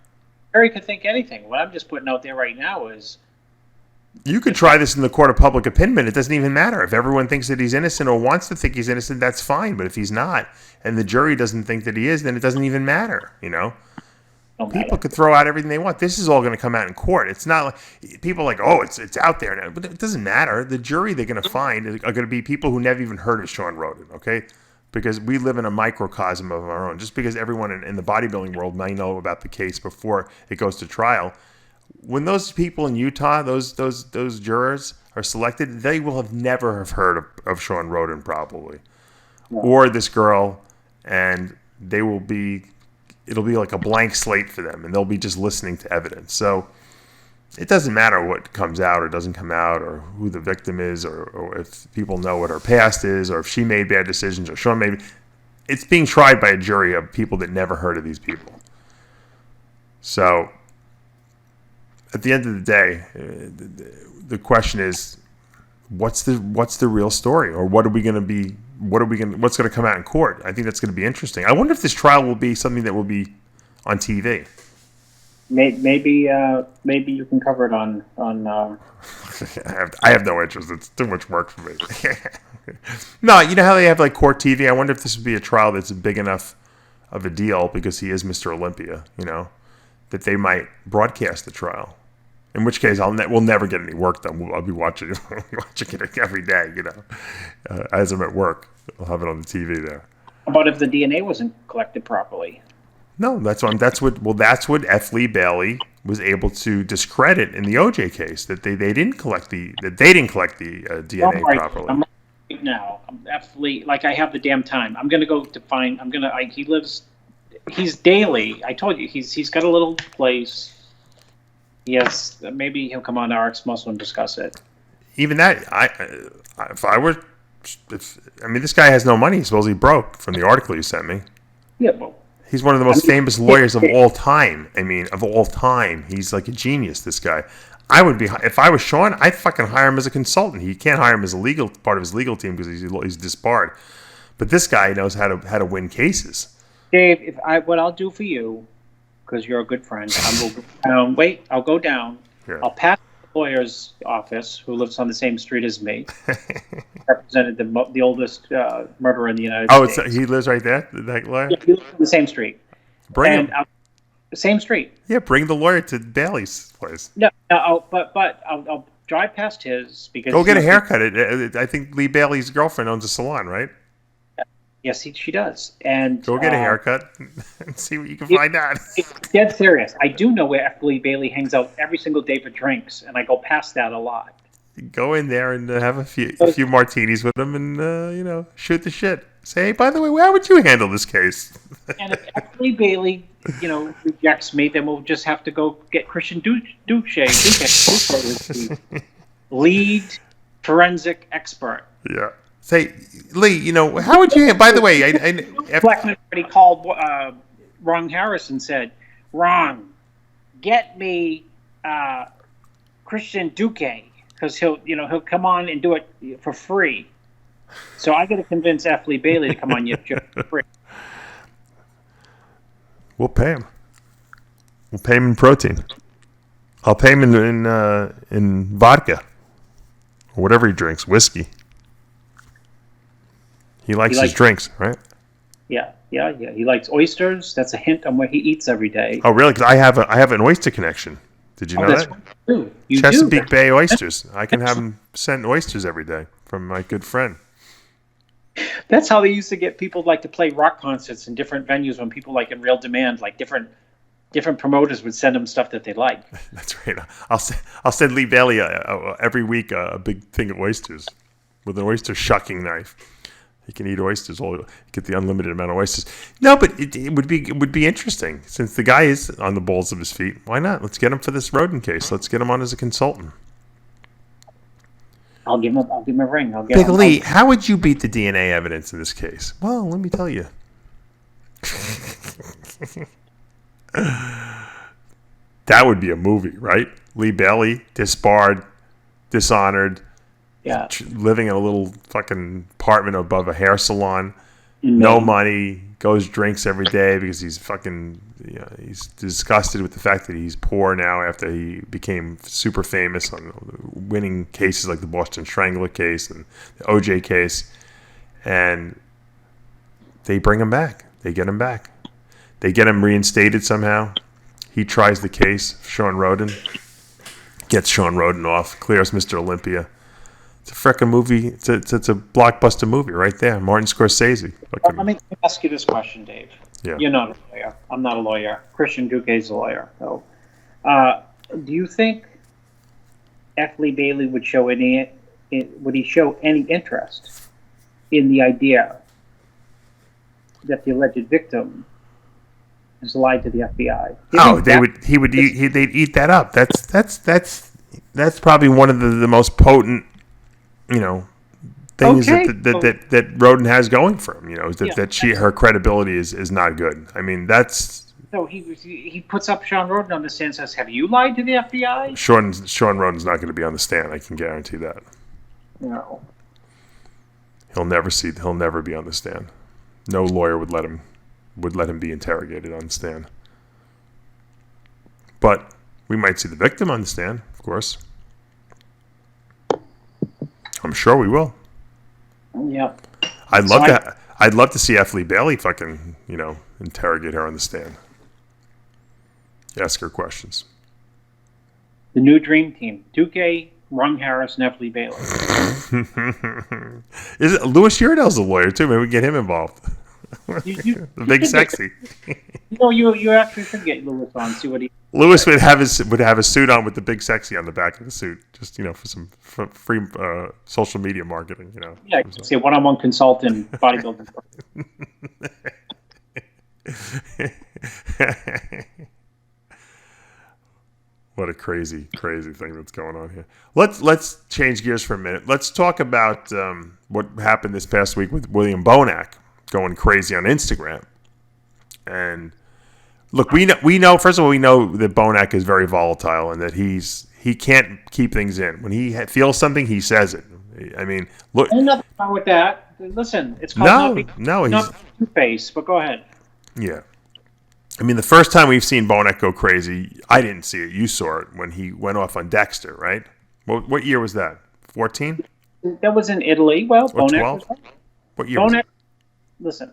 Speaker 5: jury could think anything. What I'm just putting out there right now is,
Speaker 4: you could try this in the court of public opinion. It doesn't even matter. If everyone thinks that he's innocent or wants to think he's innocent, that's fine. But if he's not, and the jury doesn't think that he is, then it doesn't even matter, People could throw out everything they want. This is all going to come out in court. It's not like people are like, oh, it's out there now. But it doesn't matter. The jury they're going to find are going to be people who never even heard of Sean Rhoden, okay? Because we live in a microcosm of our own. Just because everyone in the bodybuilding world may know about the case before it goes to trial, when those people in Utah, those jurors are selected, they will have never have heard of Sean Rhoden probably, or this girl, and it'll be like a blank slate for them, and they'll be just listening to evidence. So it doesn't matter what comes out or doesn't come out, or who the victim is, or if people know what her past is, or if she made bad decisions, or Sean made. It's being tried by a jury of people that never heard of these people. So at the end of the day, the question is, what's the real story, or what's going to come out in court? I think that's going to be interesting. I wonder if this trial will be something that will be on TV.
Speaker 5: Maybe you can cover it on.
Speaker 4: I have no interest. It's too much work for me. No, you know how they have like court TV? I wonder if this would be a trial that's big enough of a deal, because he is Mr. Olympia, that they might broadcast the trial. In which case, we'll never get any work done. I'll be watching it every day, as I'm at work. I'll have it on the TV there.
Speaker 5: How about if the DNA wasn't collected properly?
Speaker 4: No, that's what F. Lee Bailey was able to discredit in the OJ case, that they didn't collect the DNA properly.
Speaker 5: I'm right now. F. Lee, like, I have the damn time. I'm gonna go to find. He's daily. I told you he's got a little place. Yes, maybe he'll come on RX Muscle and discuss it.
Speaker 4: Even that, this guy has no money. He's supposedly broke from the article you sent me.
Speaker 5: Yeah, well,
Speaker 4: he's one of the most famous lawyers of all time. Of all time, he's like a genius. This guy, if I was Sean, I'd fucking hire him as a consultant. He can't hire him as a part of his legal team because he's disbarred. But this guy knows how to win cases.
Speaker 5: Dave, what I'll do for you, because you're a good friend, I'll go down. Yeah. I'll pass the lawyer's office, who lives on the same street as me. Represented the oldest murderer in the United States.
Speaker 4: Oh, he lives right there, that lawyer?
Speaker 5: Yeah, he lives on the same street.
Speaker 4: Bring him.
Speaker 5: Same street.
Speaker 4: Yeah, bring the lawyer to Bailey's place.
Speaker 5: No, I'll drive past his, because
Speaker 4: go get a haircut. I think Lee Bailey's girlfriend owns a salon, right?
Speaker 5: Yes, she does. And
Speaker 4: go get a haircut and see what you can find out.
Speaker 5: Dead serious. I do know where F. Lee Bailey hangs out every single day for drinks, and I go past that a lot.
Speaker 4: Go in there and have a few martinis with him, and shoot the shit. Say, hey, by the way, how would you handle this case?
Speaker 5: And if F. Lee Bailey, rejects me, then we'll just have to go get Christian Duque, the lead forensic expert.
Speaker 4: Yeah. Say, Lee, how would you? By the way,
Speaker 5: Blackman already called Ron Harris and said, "Ron, get me Christian Duque, because he'll come on and do it for free." So I got to convince F. Lee Bailey to come on your show for free.
Speaker 4: We'll pay him. We'll pay him in protein. I'll pay him in vodka or whatever he drinks, whiskey. He likes his drinks, right?
Speaker 5: Yeah. He likes oysters. That's a hint on what he eats every day.
Speaker 4: Oh, really? Because I have an oyster connection. Did you know that?
Speaker 5: You
Speaker 4: Chesapeake
Speaker 5: do.
Speaker 4: Bay oysters. I can have him send oysters every day from my good friend.
Speaker 5: That's how they used to get people like to play rock concerts in different venues when people like in real demand, like different promoters would send them stuff that they like.
Speaker 4: That's right. I'll send Lee Bailey every week a big thing of oysters with an oyster shucking knife. He can eat oysters. Get the unlimited amount of oysters. No, but it would be interesting since the guy is on the balls of his feet. Why not? Let's get him for this Rhoden case. Let's get him on as a consultant.
Speaker 5: I'll give him a ring.
Speaker 4: Big Lee, how would you beat the DNA evidence in this case? Well, let me tell you. That would be a movie, right? Lee Bailey, disbarred, dishonored, living in a little fucking apartment above a hair salon, no money, goes drinks every day because he's fucking, he's disgusted with the fact that he's poor now after he became super famous on winning cases like the Boston Strangler case and the OJ case, and they bring him back. They get him back. They get him reinstated somehow. He tries the case, Sean Rhoden, gets Sean Rhoden off, clears Mr. Olympia. It's a frickin' movie. It's a blockbuster movie right there. Martin Scorsese.
Speaker 5: Let me ask you this question, Dave.
Speaker 4: Yeah.
Speaker 5: You're not a lawyer. I'm not a lawyer. Christian Duque is a lawyer. So, do you think F. Lee Bailey would show any interest in the idea that the alleged victim has lied to the FBI?
Speaker 4: They'd eat that up. That's probably one of the most potent, things that Rhoden has going for him. Her credibility is not good. I mean, that's.
Speaker 5: So he puts up Sean Rhoden on the stand and says, "Have you lied to the FBI?"
Speaker 4: Sean Rhoden's not going to be on the stand. I can guarantee that.
Speaker 5: No.
Speaker 4: He'll never be on the stand. No lawyer would let him be interrogated on the stand. But we might see the victim on the stand, of course. I'm sure we will.
Speaker 5: Yeah.
Speaker 4: I'd love to see F. Lee Bailey fucking, interrogate her on the stand. Ask her questions.
Speaker 5: The new dream team: Duque, Ron Harris, and F. Lee Bailey.
Speaker 4: Louis Uridel's a lawyer too? Maybe we get him involved. The big sexy.
Speaker 5: You actually should get Louis on. See what he.
Speaker 4: Louis would have a suit on with the big sexy on the back of the suit, just for free social media marketing.
Speaker 5: Yeah, say one-on-one consultant bodybuilding.
Speaker 4: What a crazy thing that's going on here. Let's change gears for a minute. Let's talk about what happened this past week with William Bonac going crazy on Instagram. And look, we know first of all, we know that Bonac is very volatile and that he can't keep things in. When he feels something, he says it. I mean, look.
Speaker 5: There's nothing wrong with that. Listen, it's called
Speaker 4: he's
Speaker 5: not two-faced, but go ahead.
Speaker 4: Yeah. I mean, the first time we've seen Bonac go crazy, I didn't see it. You saw it when he went off on Dexter, right? What year was that? 14?
Speaker 5: That was in Italy. Well,
Speaker 4: or
Speaker 5: Bonac
Speaker 4: 12? What year was it?
Speaker 5: Listen,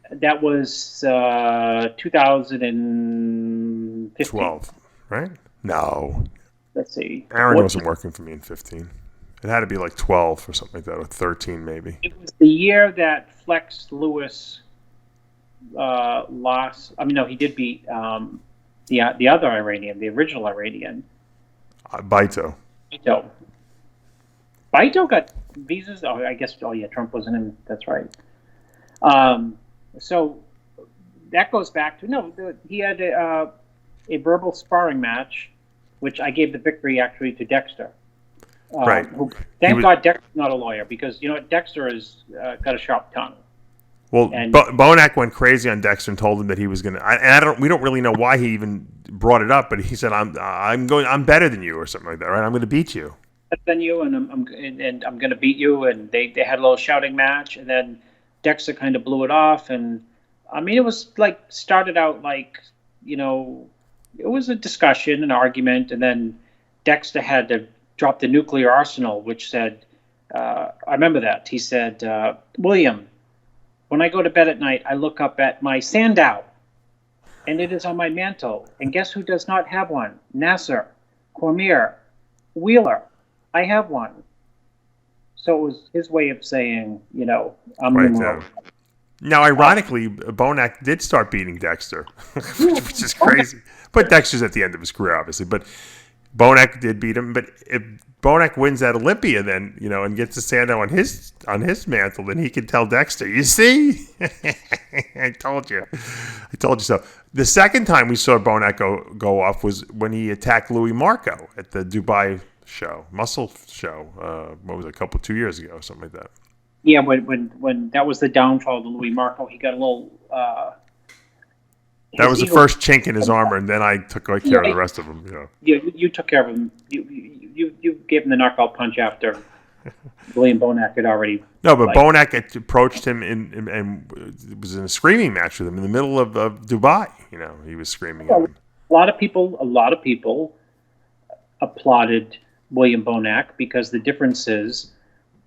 Speaker 5: that was 2015.
Speaker 4: 12, right? No.
Speaker 5: Let's see.
Speaker 4: Aaron wasn't working for me in 15. It had to be like 12 or something like that, or 13 maybe.
Speaker 5: It was the year that Flex Lewis lost. I mean, no, he did beat the other Iranian, the original Iranian.
Speaker 4: Baito.
Speaker 5: Baito got visas. Oh, I guess. Oh, yeah, Trump wasn't in. That's right. So that goes back to he had a verbal sparring match, which I gave the victory actually to Dexter.
Speaker 4: Right.
Speaker 5: Thank God Dexter's not a lawyer because Dexter has got a sharp tongue.
Speaker 4: Well, Bonac went crazy on Dexter and told him that he was going to. We don't really know why he even brought it up, but he said, "I'm better than you" or something like that, right? I'm going to beat you.
Speaker 5: Better than you, and I'm going to beat you. And they had a little shouting match, and then Dexter kind of blew it off, and I mean it was like started out like it was a discussion, an argument, and then Dexter had to drop the nuclear arsenal, which said, I remember that he said, William. When I go to bed at night, I look up at my sandow, and it is on my mantle. And guess who does not have one? Nasser, Cormier, Wheeler. I have one. So it was his way of saying, I'm right.
Speaker 4: Now, ironically, Bonac did start beating Dexter, which is crazy. But Dexter's at the end of his career, obviously. But Bonac did beat him, but if Bonac wins at Olympia, then and gets to stand on his mantle, then he can tell Dexter, "You see, I told you so." The second time we saw Bonac go off was when he attacked Louis Marco at the Dubai muscle show. What was it, 2 years ago, something like that.
Speaker 5: Yeah, when that was the downfall of Louis Marco, he got a little.
Speaker 4: That was the first chink in his armor, and then I took care of the rest of them.
Speaker 5: You took care of him. You gave him the knockout punch after William Bonac had already.
Speaker 4: No, but Bonac had approached him and it was in a screaming match with him in the middle of Dubai. He was screaming at him.
Speaker 5: A lot of people applauded William Bonac because the difference is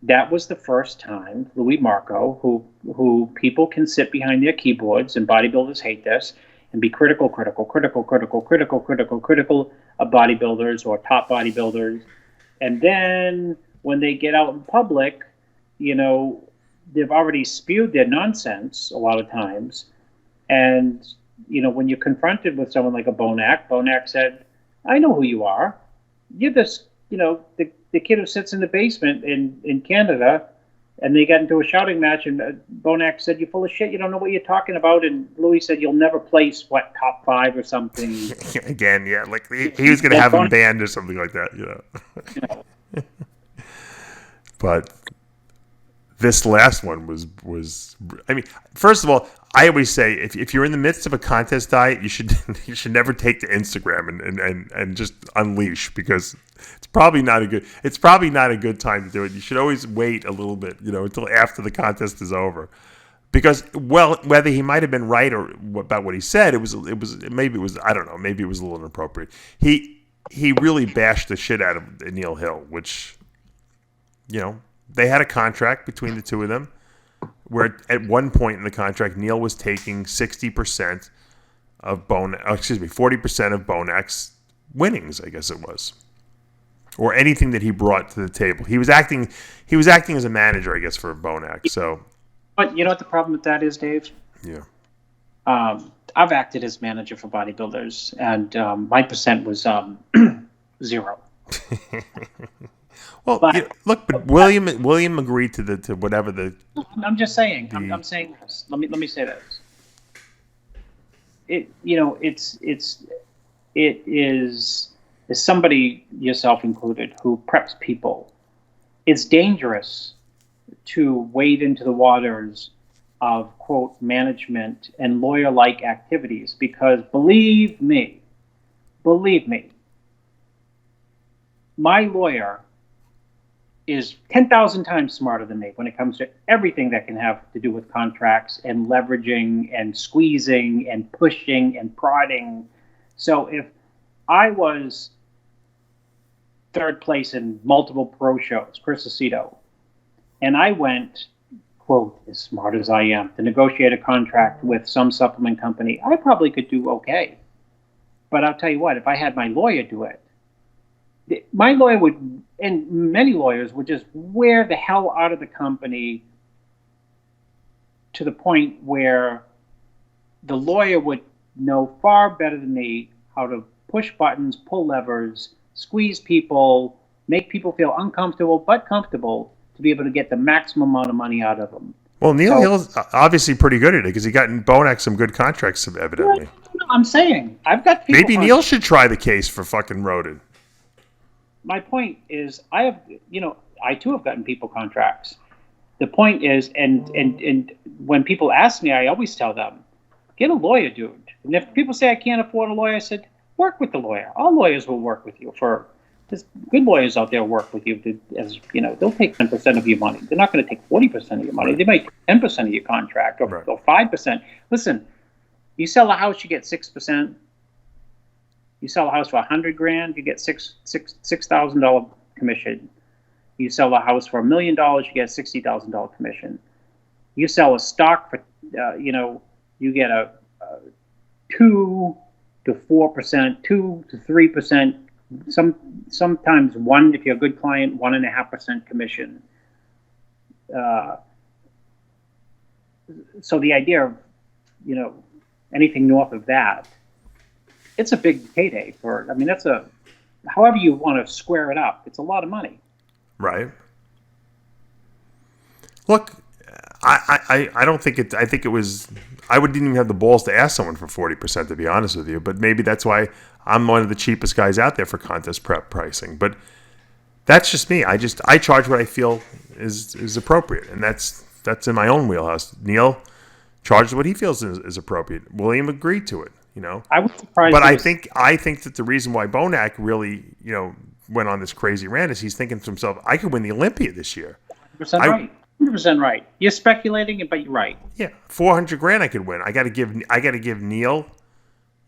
Speaker 5: that was the first time Louis Marco, who people can sit behind their keyboards, and bodybuilders hate this, and be critical of bodybuilders or top bodybuilders. And then when they get out in public, they've already spewed their nonsense a lot of times. And, when you're confronted with someone like a Bonac said, "I know who you are. You're this, the kid who sits in the basement in Canada." And they got into a shouting match, and Bonac said, "You're full of shit. You don't know what you're talking about." And Louis said, "You'll never place, top 5 or something."
Speaker 4: Again, yeah, like he was going to have him banned or something like that, But this last one was. I mean, first of all, I always say if you're in the midst of a contest diet, you should never take to Instagram and just unleash, because it's probably not a good time to do it. You should always wait a little bit, until after the contest is over, because whether he might have been right or about what he said, maybe it was I don't know, maybe it was a little inappropriate. He really bashed the shit out of Neil Hill, which they had a contract between the two of them, where at one point in the contract, Neil was taking 60% of 40% of Bonac's winnings, I guess it was, or anything that he brought to the table. He was acting as a manager, I guess, for Bonac. So,
Speaker 5: but you know what the problem with that is, Dave?
Speaker 4: Yeah.
Speaker 5: I've acted as manager for bodybuilders, and my percent was 0.
Speaker 4: Well, but William agreed to whatever the.
Speaker 5: I'm just saying. I'm saying this. Let me say this. It is, as somebody, yourself included, who preps people. It's dangerous to wade into the waters of, quote, management and lawyer-like activities, because believe me, my lawyer is 10,000 times smarter than me when it comes to everything that can have to do with contracts and leveraging and squeezing and pushing and prodding. So if I was third place in multiple pro shows, Chris Aceto, and I went, quote, as smart as I am, to negotiate a contract with some supplement company, I probably could do okay. But I'll tell you what, if I had my lawyer do it, my lawyer would, and many lawyers would just wear the hell out of the company to the point where the lawyer would know far better than me how to push buttons, pull levers, squeeze people, make people feel uncomfortable but comfortable to be able to get the maximum amount of money out of them.
Speaker 4: Well, Neil Hill's obviously pretty good at it, because he got in Bonac some good contracts, evidently.
Speaker 5: No, I'm saying I've got people.
Speaker 4: Maybe Neil should try the case for fucking Rhoden.
Speaker 5: My point is, I too have gotten people contracts. The point is, and when people ask me, I always tell them, get a lawyer, dude. And if people say I can't afford a lawyer, I said, work with the lawyer. All lawyers will work with you. There's good lawyers out there work with you. They'll take 10% of your money. They're not going to take 40% of your money. Right. They might take 10% of your contract or 5%. Listen, you sell a house, you get 6%. You sell a house for $100,000, you get $6,000 commission. You sell a house for $1 million, you get $60,000 commission. You sell a stock for, you get a 2 to 4%, 2 to 3%. Sometimes one, if you're a good client, 1.5% commission. So the idea of, anything north of that, it's a big payday however you want to square it up, it's a lot of money.
Speaker 4: Right. Look, I don't think it. I think it was. I wouldn't even have the balls to ask someone for 40%, to be honest with you. But maybe that's why I'm one of the cheapest guys out there for contest prep pricing. But that's just me. I charge what I feel is appropriate, and that's in my own wheelhouse. Neil charged what he feels is appropriate. William agreed to it.
Speaker 5: I was surprised.
Speaker 4: But I think that the reason why Bonac really went on this crazy rant is he's thinking to himself, I could win the Olympia this year.
Speaker 5: 100% right. 100% right. You're speculating, but you're right.
Speaker 4: Yeah, $400,000 I could win. I got to give Neil,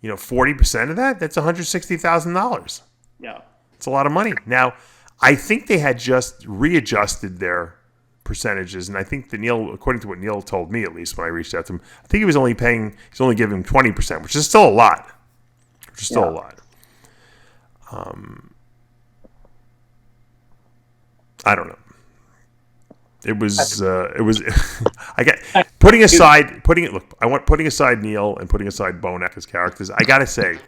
Speaker 4: 40% of that. That's $160,000.
Speaker 5: Yeah,
Speaker 4: it's a lot of money. Now, I think they had just readjusted their percentages, and I think that Neil, according to what Neil told me at least when I reached out to him, I think he's only giving him 20%, which is still a lot. I don't know. It was I got putting aside Neil and putting aside Bonac as characters. I gotta say,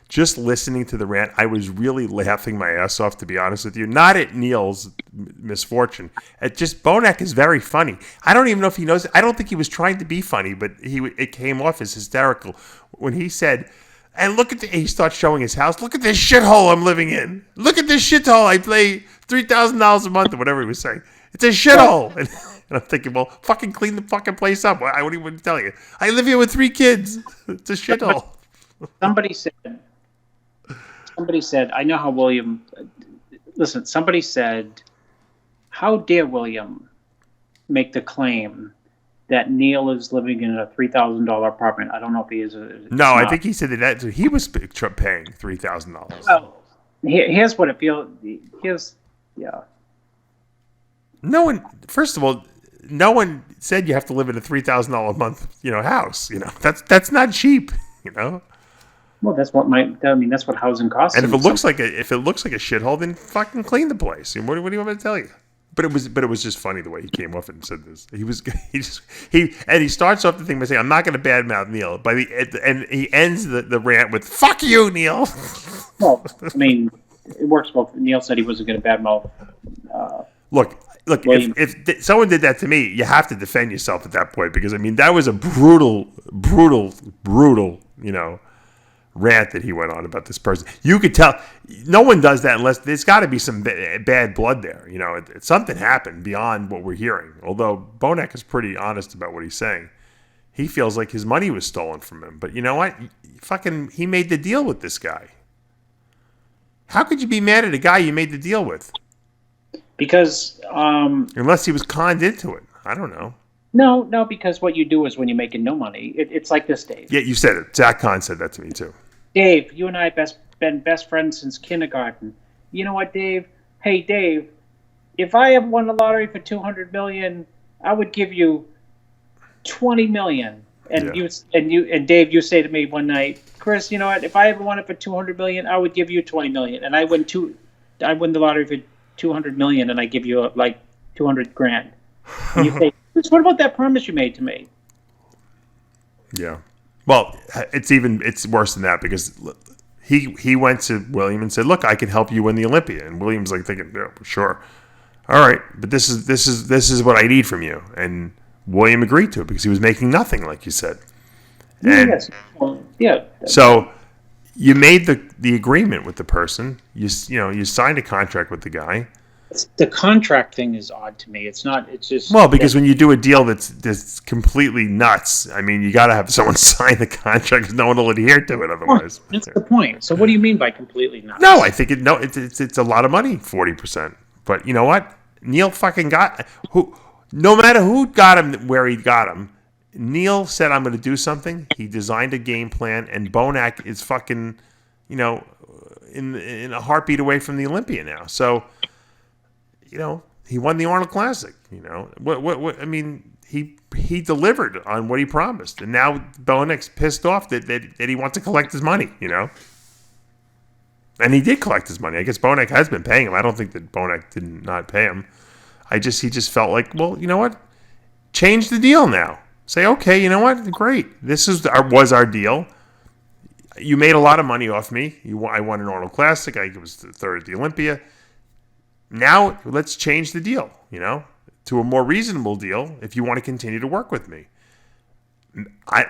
Speaker 4: just listening to the rant, I was really laughing my ass off, to be honest with you. Not at Neil's misfortune. At just Bonac is very funny. I don't even know if he knows. I don't think he was trying to be funny, but it came off as hysterical when he said, and he starts showing his house. Look at this shithole I'm living in. Look at this shithole. I pay $3,000 a month or whatever he was saying. It's a shithole. And I'm thinking, well, fucking clean the fucking place up. I wouldn't even tell you. I live here with 3 kids. It's a shithole.
Speaker 5: Somebody said, I know how William, listen, somebody said, how dare William make the claim that Neil is living in a $3,000 apartment? I don't know if he is.
Speaker 4: No, I think he said that he was paying $3,000.
Speaker 5: Well, here's what it feels. Yeah.
Speaker 4: No one, first of all, no one said you have to live in a $3,000 a month, house. That's not cheap.
Speaker 5: Well, that's what housing costs.
Speaker 4: And if it looks like a shithole, then fucking clean the place. What do you want me to tell you? But it was just funny the way he came off and said this. He starts off the thing by saying, "I'm not going to badmouth Neil," and he ends the rant with "Fuck you, Neil."
Speaker 5: Well, it works well. Neil said he wasn't going to badmouth.
Speaker 4: Look. If someone did that to me, you have to defend yourself at that point because that was a brutal, rant that he went on about this person. You could tell no one does that unless there's got to be some bad blood there. Something happened beyond what we're hearing. Although Bonac is pretty honest about what he's saying. He feels like his money was stolen from him. But you know what? He made the deal with this guy. How could you be mad at a guy you made the deal with?
Speaker 5: Because
Speaker 4: unless he was conned into it. I don't know.
Speaker 5: No, because what you do is when you're making no money, it's like this, Dave.
Speaker 4: Yeah, you said it. Zach Kahn said that to me too.
Speaker 5: Dave, you and I have been best friends since kindergarten. You know what, Dave? Hey, Dave, if I have won the lottery for $200 million, I would give you $20 million. And Dave, you say to me one night, Chris, you know what? If I ever won it for $200 million, I would give you $20 million. And I win the lottery for $200 million, and I give you like $200,000. And you say, Chris, what about that promise you made to me?
Speaker 4: Yeah. Well, it's worse than that because he went to William and said, "Look, I can help you win the Olympia." And William's like thinking, "Yeah, sure, all right, but this is what I need from you." And William agreed to it because he was making nothing, like you said. And
Speaker 5: yes. Yeah.
Speaker 4: So you made the agreement with the person. You signed a contract with the guy.
Speaker 5: The contract thing is odd to me. It's not. It's just
Speaker 4: because when you do a deal that's completely nuts, you got to have someone sign the contract because no one will adhere to it otherwise.
Speaker 5: That's the point. So what do you mean by completely nuts?
Speaker 4: No, I think it's a lot of money, 40%. But you know what? Neil fucking got who. No matter who got him where he got him, Neil said, "I'm going to do something." He designed a game plan, and Bonac is fucking, in a heartbeat away from the Olympia now. So. He won the Arnold Classic. What? He delivered on what he promised, and now Bonac's pissed off that he wants to collect his money. And he did collect his money. I guess Bonac has been paying him. I don't think that Bonac did not pay him. He just felt like, well, you know what? Change the deal now. Say, okay, you know what? Great. This was our deal. you made a lot of money off me. I won an Arnold Classic. I was third at the Olympia. Now let's change the deal, to a more reasonable deal if you want to continue to work with me.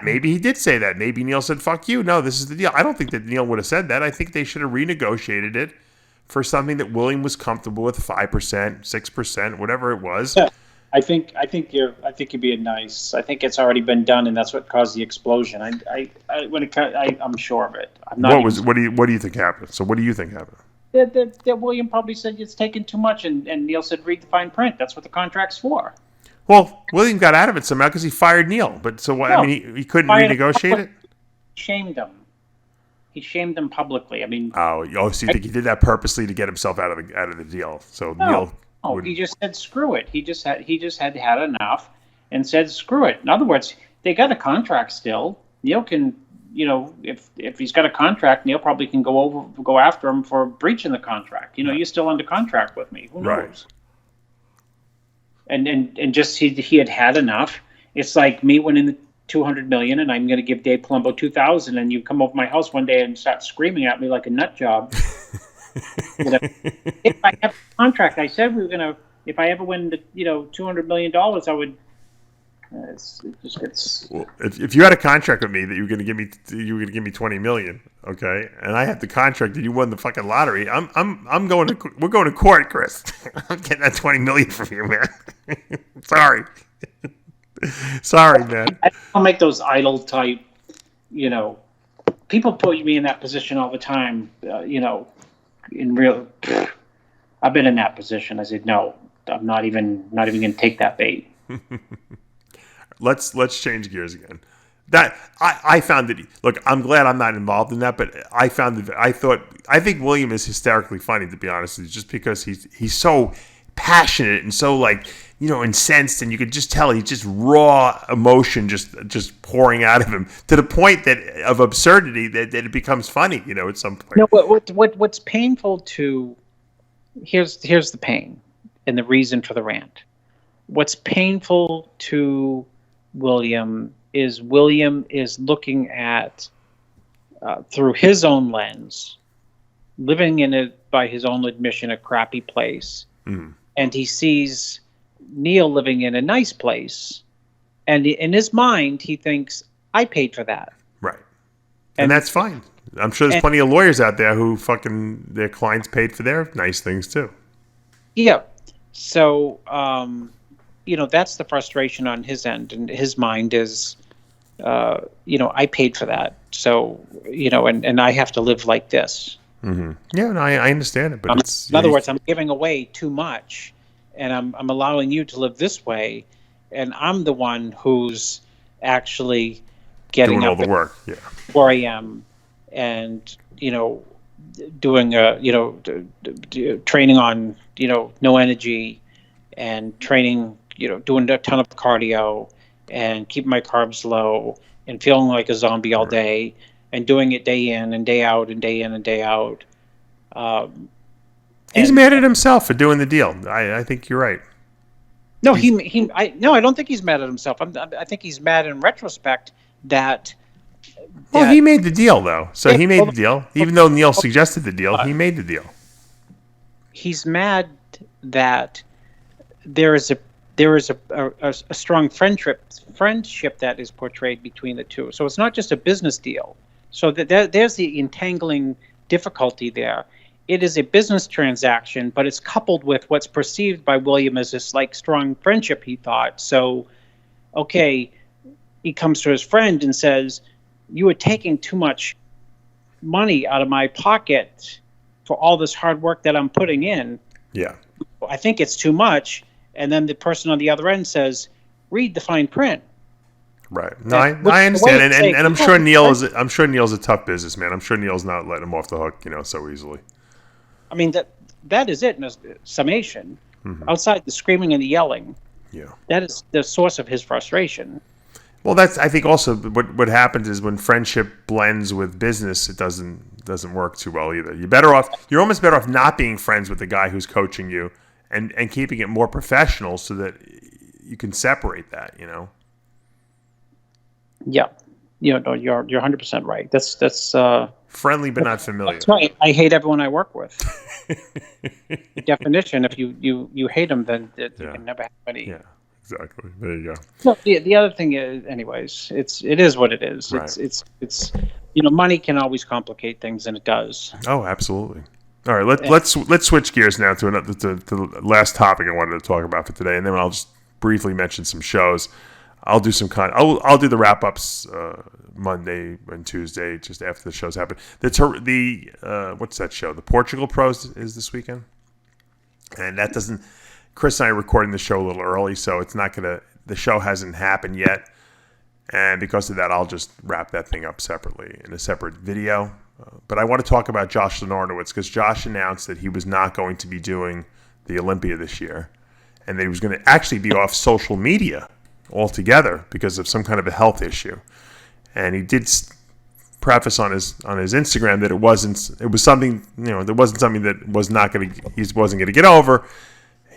Speaker 4: Maybe he did say that. Maybe Neil said, fuck you. No, this is the deal. I don't think that Neil would have said that. I think they should have renegotiated it for something that William was comfortable with, 5%, 6%, whatever it was.
Speaker 5: Yeah. I think you're being nice. I think it's already been done, and that's what caused the explosion. I'm sure of it. I'm not.
Speaker 4: What do you think happened? So what do you think happened?
Speaker 5: That William probably said it's taken too much, and Neil said read the fine print. That's what the contract's for.
Speaker 4: Well, William got out of it somehow because he fired Neil. But so what?
Speaker 5: No,
Speaker 4: I mean, he couldn't renegotiate it.
Speaker 5: Shamed him. He shamed him publicly. I mean.
Speaker 4: So you think he did that purposely to get himself out of the deal? So Neil.
Speaker 5: No, he just said screw it. He just had enough, and said screw it. In other words, they got a contract still. Neil can, if he's got a contract, Neil probably can go after him for breaching the contract. You're still under contract with me. Who knows? Right. And just he had enough. It's like me winning the $200 million, and I'm going to give Dave Palumbo $2,000, and you come over my house one day and start screaming at me like a nut job. If I have a contract, I said we were gonna. If I ever win the $200 million, I would. It just gets.
Speaker 4: Well, if you had a contract with me that you were gonna give me $20 million, okay, and I had the contract and you won the fucking lottery, we're going to court, Chris. I'm getting that $20 million from you, man. Sorry, man.
Speaker 5: I don't make those idle type. People put me in that position all the time. I've been in that position. I said, no, I'm not even going to take that bait.
Speaker 4: Let's change gears again. That I found that. Look, I'm glad I'm not involved in that, but I think William is hysterically funny, to be honest with you, just because he's so passionate and so incensed, and you could just tell he's just raw emotion just pouring out of him to the point of absurdity that it becomes funny, at some point.
Speaker 5: No, what's painful to here's the pain and the reason for the rant. What's painful to William is looking at through his own lens, living in it by his own admission, a crappy place, and he sees Neil living in a nice place, and in his mind he thinks, I paid for that.
Speaker 4: Right. And that's fine. I'm sure there's plenty of lawyers out there who fucking their clients paid for their nice things too. Yeah.
Speaker 5: So that's the frustration on his end, and his mind is I paid for that, so and I have to live like this.
Speaker 4: Mm-hmm. Yeah, no, I understand it, but
Speaker 5: in other words, I'm giving away too much, and I'm allowing you to live this way, and I'm the one who's actually getting
Speaker 4: doing all the work,
Speaker 5: where I am, and doing training on no energy, and training doing a ton of cardio, and keeping my carbs low, and feeling like a zombie all day, and doing it day in and day out and day in and day out.
Speaker 4: He's mad at himself for doing the deal. I think you're right.
Speaker 5: No, I don't think he's mad at himself. I think he's mad in retrospect that.
Speaker 4: Well, he made the deal though, so he made the deal. Even though Neil suggested the deal, he made the deal.
Speaker 5: He's mad that there is a strong friendship that is portrayed between the two. So it's not just a business deal. So there's the entangling difficulty there. It is a business transaction, but it's coupled with what's perceived by William as this strong friendship, he thought. So, okay, he comes to his friend and says, you are taking too much money out of my pocket for all this hard work that I'm putting in.
Speaker 4: Yeah.
Speaker 5: I think it's too much. And then the person on the other end says, read the fine print.
Speaker 4: Right. No, I understand, and I'm sure Neil's a tough businessman. I'm sure Neil's not letting him off the hook, so easily.
Speaker 5: I mean that is it in a summation. Mm-hmm. Outside the screaming and the yelling, that is the source of his frustration.
Speaker 4: Well, that's I think also what happens is when friendship blends with business, it doesn't work too well either. You're almost better off not being friends with the guy who's coaching you, and keeping it more professional so that you can separate that.
Speaker 5: Yeah. No, you're 100% right. That's
Speaker 4: Friendly but not familiar.
Speaker 5: That's right. I hate everyone I work with. The definition, if you hate them, then you can never have any.
Speaker 4: Yeah, exactly. There you go.
Speaker 5: No, the other thing is, anyways, it is what it is.
Speaker 4: Right.
Speaker 5: It's money can always complicate things, and it does.
Speaker 4: Oh, absolutely. All right, let's switch gears now to the last topic I wanted to talk about for today, and then I'll just briefly mention some shows. I'll do some I'll do the wrap ups Monday and Tuesday just after the shows happen. What's that show? The Portugal Pros is this weekend, and that doesn't. Chris and I are recording the show a little early, so it's not gonna. The show hasn't happened yet, and because of that, I'll just wrap that thing up separately in a separate video. But I want to talk about Josh Lenarnowitz because Josh announced that he was not going to be doing the Olympia this year, and that he was going to actually be off social media altogether because of some kind of a health issue. And he did preface on his Instagram that it wasn't something that he wasn't going to get over.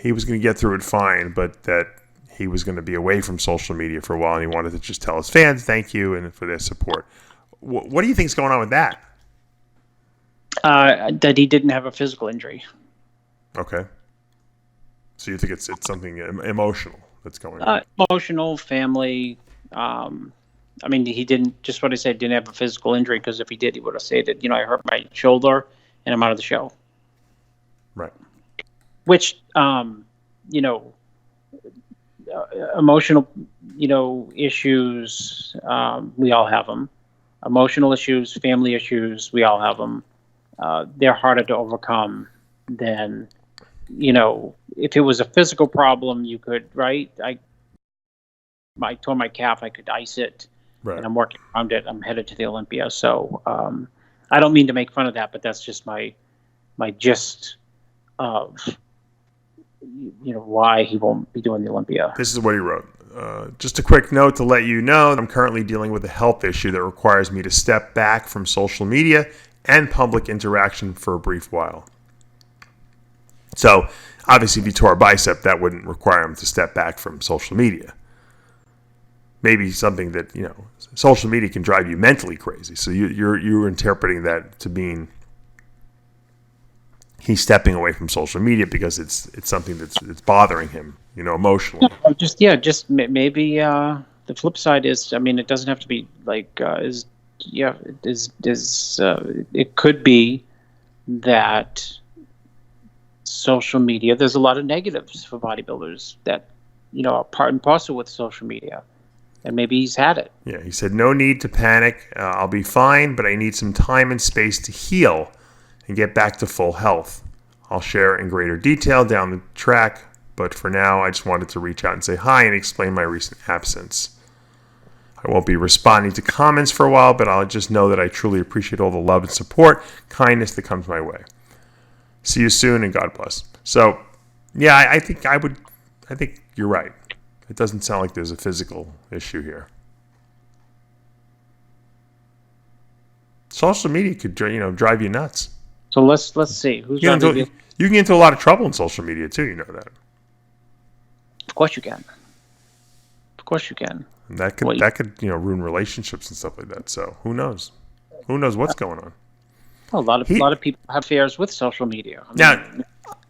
Speaker 4: He was going to get through it fine, but that he was going to be away from social media for a while, and he wanted to just tell his fans thank you and for their support. What do you think is going on with that?
Speaker 5: That he didn't have a physical injury.
Speaker 4: Okay. So you think it's something emotional that's going on?
Speaker 5: Emotional, family. He didn't, just what I said, didn't have a physical injury, because if he did, he would have stated, I hurt my shoulder and I'm out of the show.
Speaker 4: Right.
Speaker 5: Which, emotional, issues, we all have them. Emotional issues, family issues, we all have them. They're harder to overcome than, if it was a physical problem, you could, right? I tore my calf, I could ice it,
Speaker 4: right,
Speaker 5: and I'm working around it. I'm headed to the Olympia. So I don't mean to make fun of that, but that's just my gist of, why he won't be doing the Olympia.
Speaker 4: This is what he wrote. Just a quick note to let you know, I'm currently dealing with a health issue that requires me to step back from social media and public interaction for a brief while. So, obviously, if he tore a bicep, that wouldn't require him to step back from social media. Maybe something that, social media can drive you mentally crazy. So you're interpreting that to mean he's stepping away from social media because it's something that's bothering him, emotionally.
Speaker 5: Maybe the flip side is, it doesn't have to be like it could be that social media, there's a lot of negatives for bodybuilders that are part and parcel with social media, and maybe he's had it.
Speaker 4: Yeah, he said, no need to panic. I'll be fine, but I need some time and space to heal and get back to full health. I'll share in greater detail down the track, but for now, I just wanted to reach out and say hi and explain my recent absence. I won't be responding to comments for a while, but I'll just know that I truly appreciate all the love and support, kindness that comes my way. See you soon, and God bless. So, yeah, I think you're right. It doesn't sound like there's a physical issue here. Social media could, drive you nuts.
Speaker 5: So let's see who's going to be.
Speaker 4: You can get into a lot of trouble in social media too. You know that.
Speaker 5: Of course you can. Of course you can.
Speaker 4: And that could ruin relationships and stuff like that. So who knows? Who knows what's going on?
Speaker 5: Well, a lot of people have affairs with social media.
Speaker 4: Now,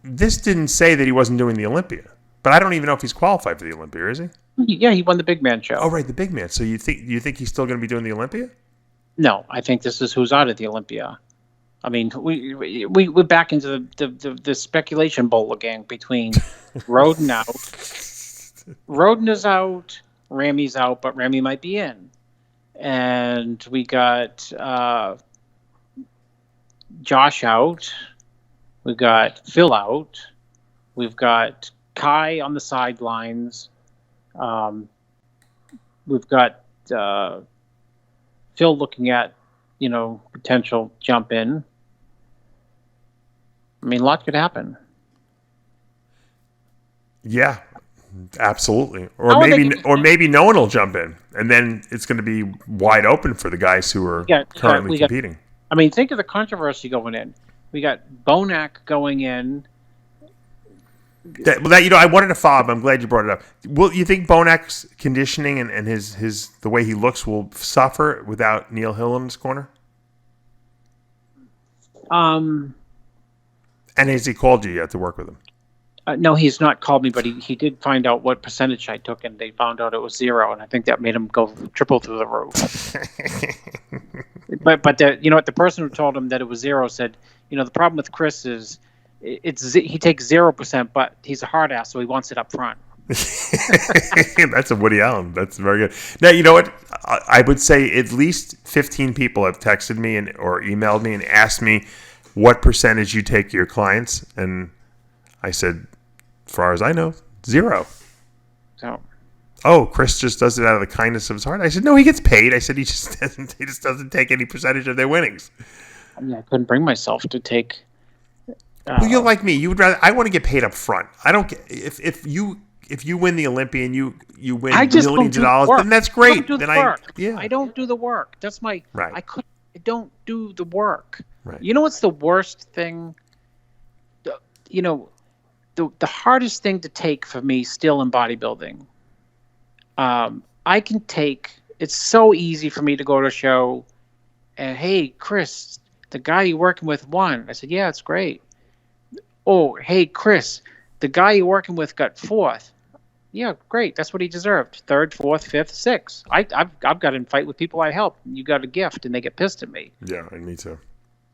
Speaker 4: this didn't say that he wasn't doing the Olympia, but I don't even know if he's qualified for the Olympia. Is he?
Speaker 5: Yeah, he won the big man show.
Speaker 4: Oh, right, the big man. So you think he's still going to be doing the Olympia?
Speaker 5: No, I think this is who's out at the Olympia. We're back into the speculation bowl again between Rhoden out. Rhoden is out, Rami's out, but Rami might be in. And we got Josh out. We've got Phil out. We've got Kai on the sidelines. We've got Phil looking at, potential jump in. A lot could happen.
Speaker 4: Yeah, absolutely. Or maybe no one will jump in, and then it's going to be wide open for the guys who are currently competing.
Speaker 5: Think of the controversy going in. We got Bonac going in.
Speaker 4: I wanted to follow up. I'm glad you brought it up. Will you think Bonak's conditioning and his the way he looks will suffer without Neil Hill in his corner? And has he called you yet to work with him?
Speaker 5: No, he's not called me, but he did find out what percentage I took, and they found out it was 0, and I think that made him go triple through the roof. but the person who told him that it was 0 said, the problem with Chris is he takes 0%, but he's a hard ass, so he wants it up front.
Speaker 4: That's a Woody Allen. That's very good. Now, you know what? I would say at least 15 people have texted me or emailed me and asked me what percentage you take your clients, and I said, as far as I know, 0.
Speaker 5: So,
Speaker 4: Chris just does it out of the kindness of his heart. I said, no, he gets paid. I said he just doesn't take any percentage of their winnings.
Speaker 5: I couldn't bring myself to take.
Speaker 4: Well, you're like me. You would rather. I want to get paid up front. I don't get if you win the Olympia and you win millions of dollars, then that's great.
Speaker 5: I don't do the work. That's my
Speaker 4: right.
Speaker 5: I don't do the work.
Speaker 4: Right.
Speaker 5: You know what's the worst thing? The hardest thing to take for me still in bodybuilding. I can take. It's so easy for me to go to a show, and hey, Chris, the guy you're working with won. I said, yeah, it's great. Oh, hey, Chris, the guy you're working with got 4th. Yeah, great. That's what he deserved. 3rd, 4th, 5th, 6th. I've got in fight with people I help. You got a gift, and they get pissed at me.
Speaker 4: Yeah, and me too.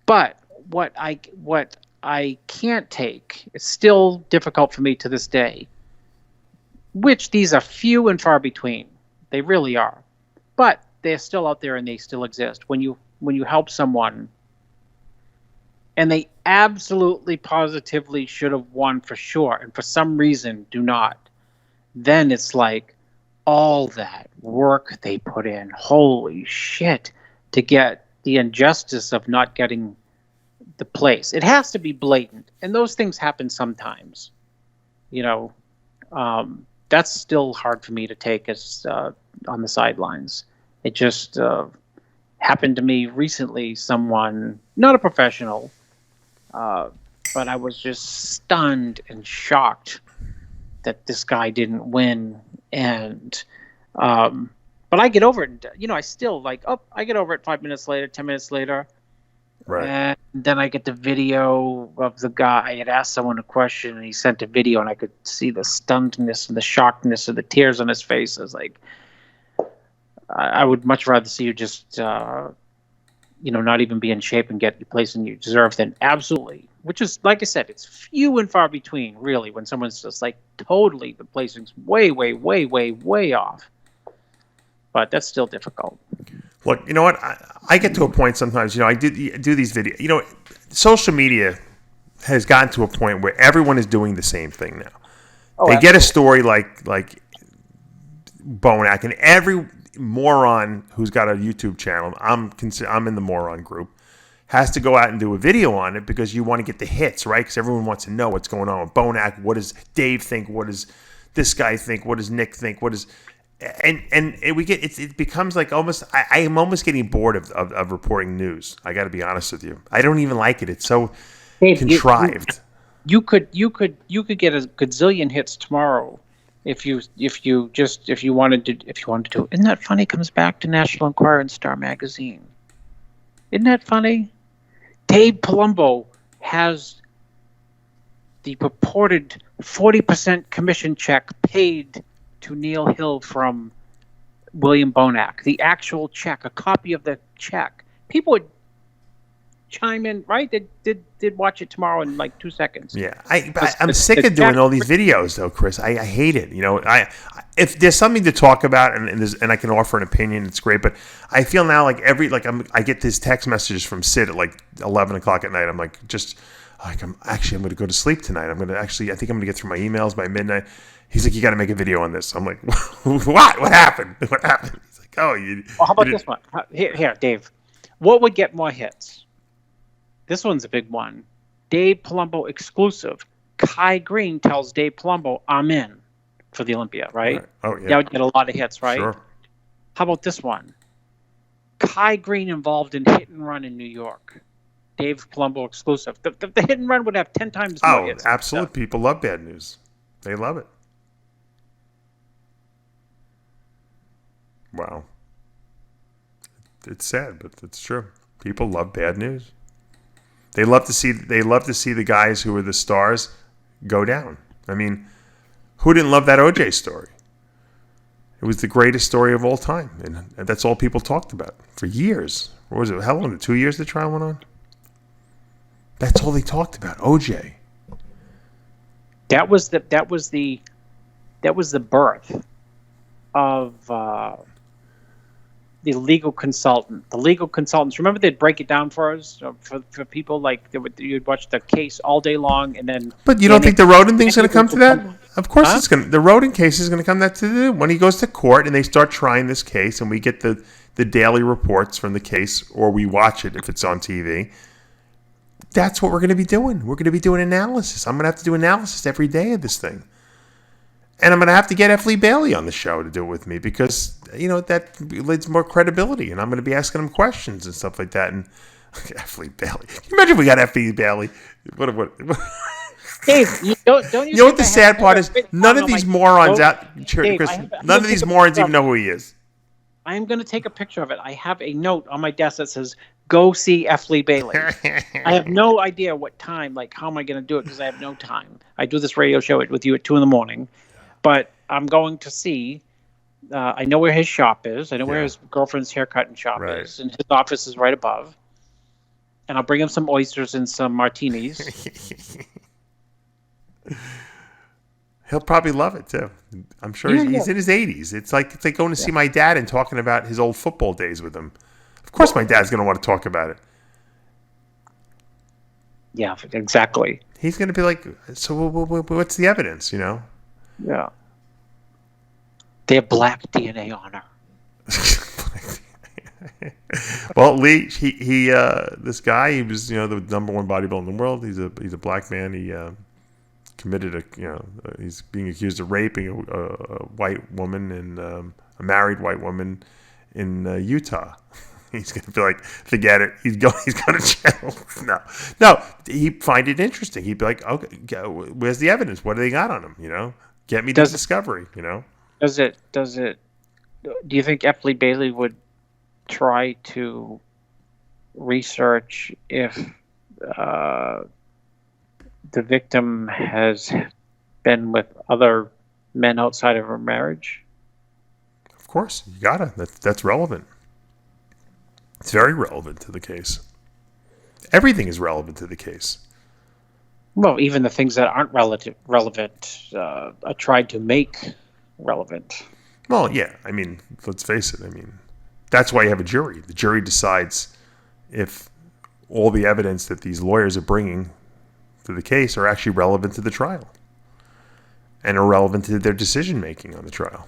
Speaker 5: But what I can't take, it's still difficult for me to this day, which these are few and far between. They really are. But they're still out there and they still exist. When you help someone and they absolutely positively should have won for sure, and for some reason do not, then it's like all that work they put in, holy shit, to get the injustice of not getting the place. It has to be blatant, and those things happen sometimes. That's still hard for me to take as on the sidelines. It just happened to me recently. Someone, not a professional, but I was just stunned and shocked that this guy didn't win. And but I get over it. I still I get over it 5 minutes later, 10 minutes later.
Speaker 4: Right.
Speaker 5: And then I get the video of the guy. I had asked someone a question, and he sent a video, and I could see the stunnedness and the shockedness of the tears on his face. I was like, I would much rather see you just, not even be in shape and get the place you deserve than absolutely. Which is, like I said, it's few and far between, really, when someone's just totally the placing's way, way, way, way, way off. But that's still difficult.
Speaker 4: Look, you know what? I get to a point sometimes, I do these videos. Social media has gotten to a point where everyone is doing the same thing now. They get a story like Bonak, and every moron who's got a YouTube channel, I'm in the moron group, has to go out and do a video on it because you want to get the hits, right? Because everyone wants to know what's going on with Bonak. What does Dave think? What does this guy think? What does Nick think? What does... And it becomes like almost I am almost getting bored of reporting news. I got to be honest with you. I don't even like it. It's so contrived.
Speaker 5: You could get a gazillion hits tomorrow if you wanted to. Isn't that funny? Comes back to National Enquirer and Star Magazine. Isn't that funny? Dave Palumbo has the purported 40% commission check paid to Neil Hill from William Bonak. The actual check, a copy of the check. People would chime in, right? They did watch it tomorrow in 2 seconds.
Speaker 4: Yeah, I'm sick of doing all these videos, though, Chris. I hate it. If there's something to talk about and I can offer an opinion, it's great. But I feel now I get these text messages from Sid at 11 o'clock at night. I'm I'm going to go to sleep tonight. I think I'm going to get through my emails by midnight. He's like, you got to make a video on this. I'm like, what? What happened? What happened? He's like, oh, you.
Speaker 5: Well, how about this one? Here, Dave. What would get more hits? This one's a big one. Dave Palumbo exclusive. Kai Green tells Dave Palumbo, I'm in for the Olympia, right?
Speaker 4: Oh, yeah.
Speaker 5: That would get a lot of hits, right?
Speaker 4: Sure.
Speaker 5: How about this one? Kai Green involved in hit and run in New York. Dave Palumbo exclusive. The hit and run would have 10 times more
Speaker 4: Oh,
Speaker 5: hits.
Speaker 4: absolutely. People love bad news. They love it. Wow. It's sad, but it's true. People love bad news. They love to see the guys who are the stars go down. I mean, who didn't love that OJ story? It was the greatest story of all time, and that's all people talked about for years. What was it? How long? 2 years the trial went on? That's all they talked about. OJ.
Speaker 5: That was the birth of the legal consultant. The legal consultants. Remember, they'd break it down for us for people like you'd watch the case all day long, and then.
Speaker 4: But you don't think the Rhoden thing's going to come to that? Of course, it's going. The Rhoden case is going to come to when he goes to court and they start trying this case, and we get the daily reports from the case, or we watch it if it's on TV. That's what we're going to be doing. We're going to be doing analysis. I'm going to have to do analysis every day of this thing. And I'm going to have to get F. Lee Bailey on the show to do it with me because, that leads more credibility. And I'm going to be asking him questions and stuff like that. And F. Lee Bailey. Can you imagine if we got F. Lee Bailey? What?
Speaker 5: Dave, don't you
Speaker 4: know what the sad part is? None of these morons none of these morons even know who he is.
Speaker 5: I am going to take a picture of it. I have a note on my desk that says, "Go see F. Lee Bailey." I have no idea what time, how am I going to do it because I have no time. I do this radio show with you at 2 a.m, but I'm going to see. I know where his shop is. I know where his girlfriend's haircut and shop is, and his office is right above. And I'll bring him some oysters and some martinis.
Speaker 4: He'll probably love it too. I'm sure he's in his 80s. It's like going to see my dad and talking about his old football days with him. Of course, my dad's going to want to talk about it.
Speaker 5: Yeah, exactly.
Speaker 4: He's going to be like, "So, what's the evidence?"
Speaker 5: Yeah. They have black DNA on her.
Speaker 4: Well, Lee, he this guy, he was the number one bodybuilder in the world. He's a black man. He committed he's being accused of raping a white woman and a married white woman in Utah. He's going to be like, forget it. He's going to jail. No. He'd find it interesting. He'd be like, okay, where's the evidence? What do they got on him? Get me the discovery.
Speaker 5: Does it? Do you think F. Lee Bailey would try to research if the victim has been with other men outside of her marriage?
Speaker 4: Of course, you gotta. That's relevant. It's very relevant to the case. Everything is relevant to the case.
Speaker 5: Well, even the things that aren't relevant are tried to make relevant.
Speaker 4: Well, yeah. I mean, let's face it. I mean, that's why you have a jury. The jury decides if all the evidence that these lawyers are bringing to the case are actually relevant to the trial and are relevant to their decision making on the trial.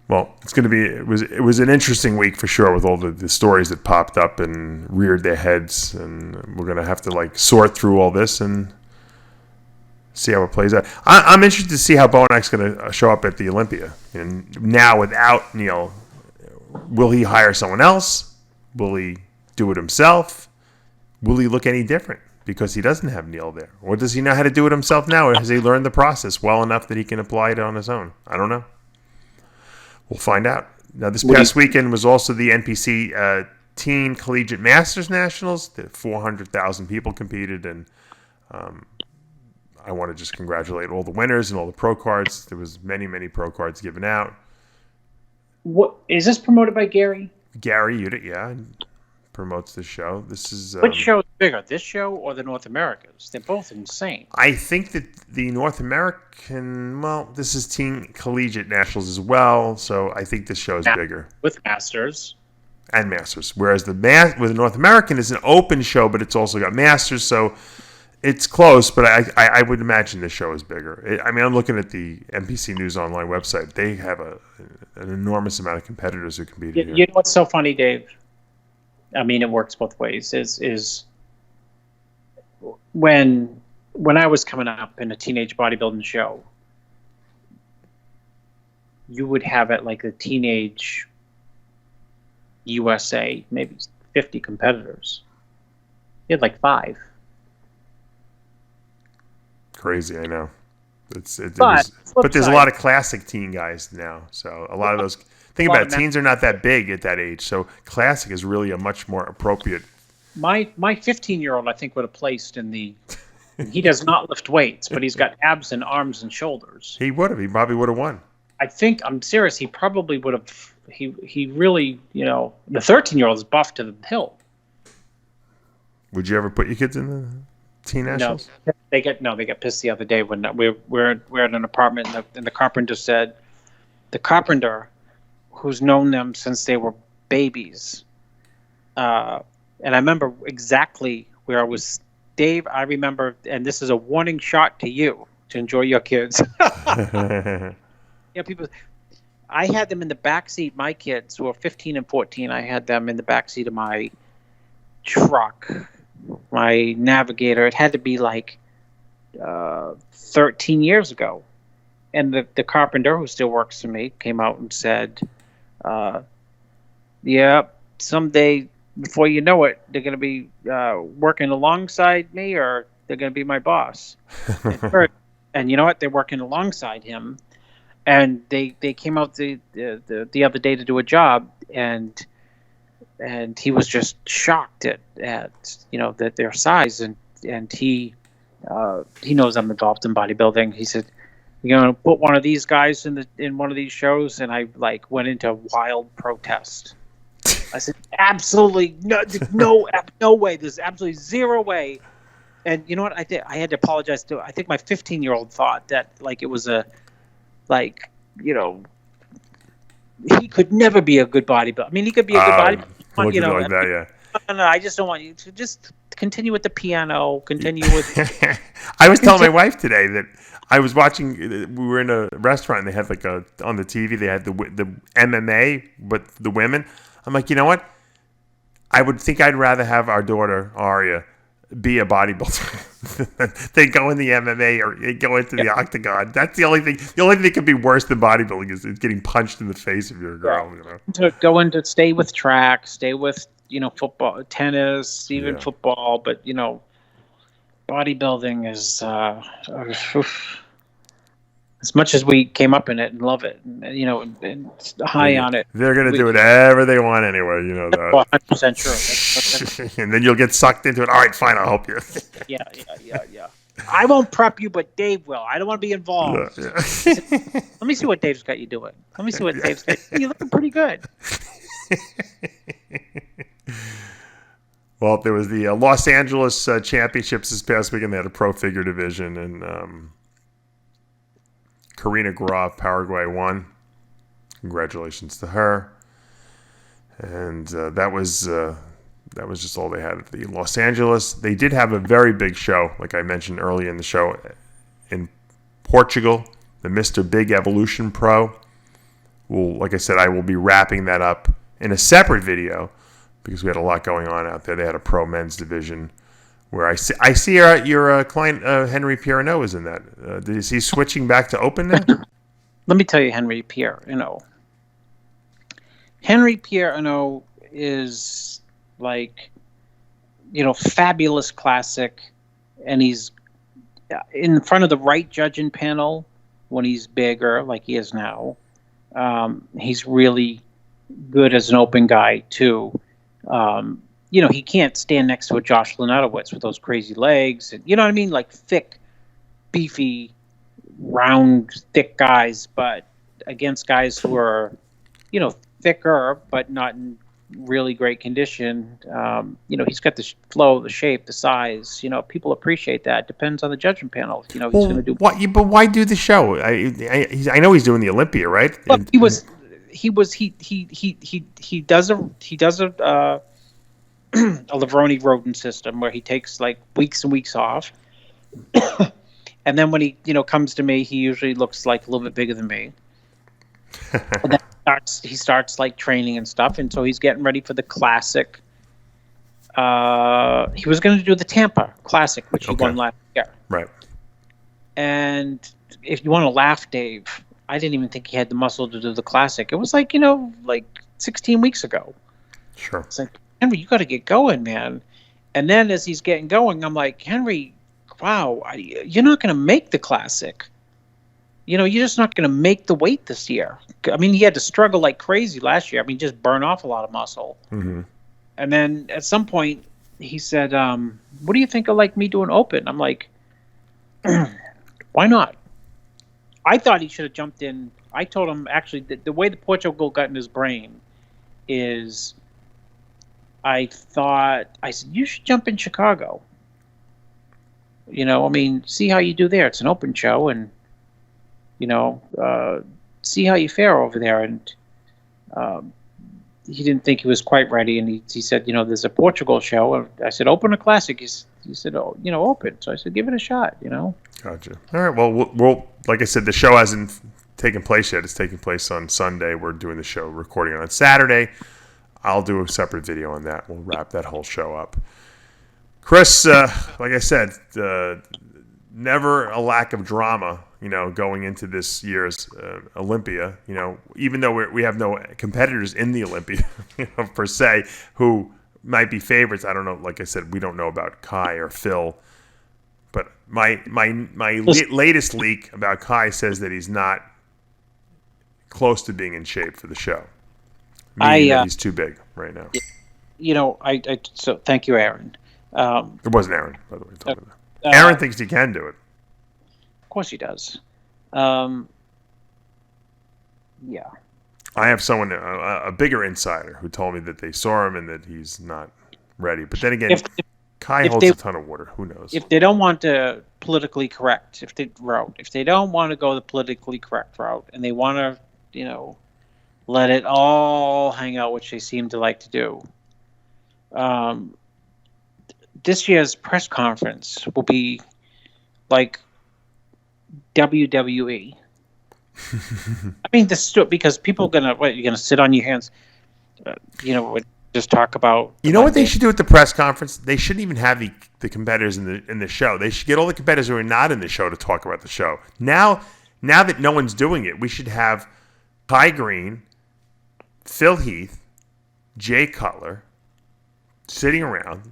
Speaker 4: Well, it's going to be. It was an interesting week for sure with all the stories that popped up and reared their heads, and we're going to have to sort through all this and see how it plays out. I'm interested to see how Bonak's going to show up at the Olympia, and now without Neil, will he hire someone else? Will he do it himself? Will he look any different because he doesn't have Neil there, or does he know how to do it himself now, or has he learned the process well enough that he can apply it on his own? I don't know. We'll find out. Now, this past weekend was also the NPC Teen Collegiate Masters Nationals. 400,000 people competed, and I want to just congratulate all the winners and all the pro cards. There was many, many pro cards given out.
Speaker 5: What is this promoted by Gary?
Speaker 4: Gary Udit, promotes this show. This is
Speaker 5: which show is bigger, this show or the North Americas? They're both insane.
Speaker 4: I think that the North American, this is Teen Collegiate Nationals as well, so I think this show is bigger
Speaker 5: with Masters
Speaker 4: and Masters. Whereas with the North American is an open show, but it's also got Masters, so it's close. But I would imagine this show is bigger. I mean, I'm looking at the NPC News Online website. They have an enormous amount of competitors who compete here.
Speaker 5: You know what's so funny, Dave? I mean, it works both ways. Is when I was coming up in a teenage bodybuilding show, you would have it like the teenage USA, maybe 50 competitors. He had like 5.
Speaker 4: Crazy, I know.
Speaker 5: But
Speaker 4: But there's a lot of classic teen guys now. So a lot of those. Think about it. Teens are not that big at that age. So classic is really a much more appropriate.
Speaker 5: My 15-year-old, I think, would have placed in the. He does not lift weights, but he's got abs and arms and shoulders.
Speaker 4: He would have. He probably would have won.
Speaker 5: I think, I'm serious, he probably would have. He really, the 13-year-old is buff to the hilt.
Speaker 4: Would you ever put your kids in the teen nationals?
Speaker 5: No, they get pissed the other day when we're at an apartment and the carpenter said, the carpenter who's known them since they were babies, and I remember exactly where I was. Dave, I remember, and this is a warning shot to you to enjoy your kids. People. I had them in the back seat. My kids who were 15 and 14. I had them in the back seat of my truck, my Navigator. It had to be like 13 years ago, and the carpenter who still works for me came out and said, "Yeah, someday." Before you know it, they're going to be working alongside me, or they're going to be my boss. And you know what? They're working alongside him, and they came out the other day to do a job, and he was just shocked at that their size, and he knows I'm involved in bodybuilding. He said, "You're going to put one of these guys in one of these shows," and I went into wild protest. I said, absolutely no way. There's absolutely zero way. And you know what I did? I had to apologize to. I think my 15-year-old thought that it was he could never be a good bodybuilder. I mean, he could be a good bodybuilder.
Speaker 4: Like that, yeah.
Speaker 5: No, I just don't want you to just continue with the piano. Continue with.
Speaker 4: I was telling my wife today that I was watching. We were in a restaurant and they had on the TV they had the MMA, but the women. I'm like, you know what? I would think I'd rather have our daughter, Aria, be a bodybuilder than go in the MMA or go into the octagon. That's the only thing. The only thing that could be worse than bodybuilding is getting punched in the face if you're a girl.
Speaker 5: To go into stay with track, stay with football, tennis, even football. But bodybuilding is as much as we came up in it and love it, and high on it.
Speaker 4: They're going to do whatever they want anyway, that.
Speaker 5: 100% true.
Speaker 4: And then you'll get sucked into it. All right, fine, I'll help you.
Speaker 5: Yeah. I won't prep you, but Dave will. I don't want to be involved.
Speaker 4: Yeah.
Speaker 5: Let me see what Dave's got you doing. You're looking pretty good.
Speaker 4: Well, there was the Los Angeles Championships this past weekend. They had a pro figure division, and Karina Graf, Paraguay, won. Congratulations to her. And that was just all they had at the Los Angeles. They did have a very big show, like I mentioned earlier in the show, in Portugal, the Mr. Big Evolution Pro. Well, like I said, I will be wrapping that up in a separate video because we had a lot going on out there. They had a pro men's division where I see your client Henry Pierreneau is in that. Is he switching back to open now?
Speaker 5: Let me tell you, Henry Pierreneau. Henry Pierreneau is fabulous classic, and he's in front of the right judging panel when he's bigger, like he is now. He's really good as an open guy too. He can't stand next to a Josh Lenotowitz with those crazy legs. And, you know what I mean? Like thick, beefy, round, thick guys. But against guys who are, thicker, but not in really great condition. He's got the flow, the shape, the size. People appreciate that. Depends on the judging panel. He's going to do.
Speaker 4: But why do the show? I know he's doing the Olympia, right?
Speaker 5: Well, he does a Lavroni Rhoden system where he takes weeks and weeks off, and then when he comes to me, he usually looks like a little bit bigger than me. And then he starts training and stuff, and so he's getting ready for the classic. He was going to do the Tampa Classic, which he won last year.
Speaker 4: Right.
Speaker 5: And if you want to laugh, Dave, I didn't even think he had the muscle to do the Classic. It was 16 weeks ago.
Speaker 4: Sure.
Speaker 6: It's like, Henry, you got to get going, man. And then as he's getting going, I'm like, Henry, wow, you're not going to make the Classic. You're just not going to make the weight this year. I mean, he had to struggle like crazy last year. I mean, just burn off a lot of muscle.
Speaker 4: Mm-hmm.
Speaker 6: And then at some point, he said, what do you think of like me doing open? I'm like, why not? I thought he should have jumped in. I told him, actually, the way the Portugal got in his brain is I said, you should jump in Chicago. I mean, see how you do there. It's an open show, and, see how you fare over there. And he didn't think he was quite ready, and he said, there's a Portugal show. And I said, open a Classic. He said, oh, open. So I said, give it a shot,
Speaker 4: Gotcha. All right. Well, we'll like I said, the show hasn't taken place yet. It's taking place on Sunday. We're doing the show, recording on Saturday. I'll do a separate video on that. We'll wrap that whole show up. Chris, like I said, never a lack of drama, going into this year's Olympia. Even though we have no competitors in the Olympia, per se, who might be favorites. I don't know. Like I said, we don't know about Kai or Phil. But my latest leak about Kai says that he's not close to being in shape for the show. Meaning that he's too big right now.
Speaker 6: So thank you, Aaron.
Speaker 4: It wasn't Aaron, by the way. Aaron thinks he can do it.
Speaker 6: Of course he does. Yeah.
Speaker 4: I have someone, a bigger insider, who told me that they saw him and that he's not ready. But then again, Kai holds a ton of water. Who knows?
Speaker 6: If they don't want to politically correct, if they don't want to go the politically correct route, and they want to, let it all hang out, which they seem to like to do. This year's press conference will be like WWE. I mean, because people are you're gonna sit on your hands, just talk about.
Speaker 4: You know what they should do at the press conference? They shouldn't even have the competitors in the show. They should get all the competitors who are not in the show to talk about the show. Now that no one's doing it, we should have Kai Green, Phil Heath, Jay Cutler sitting around.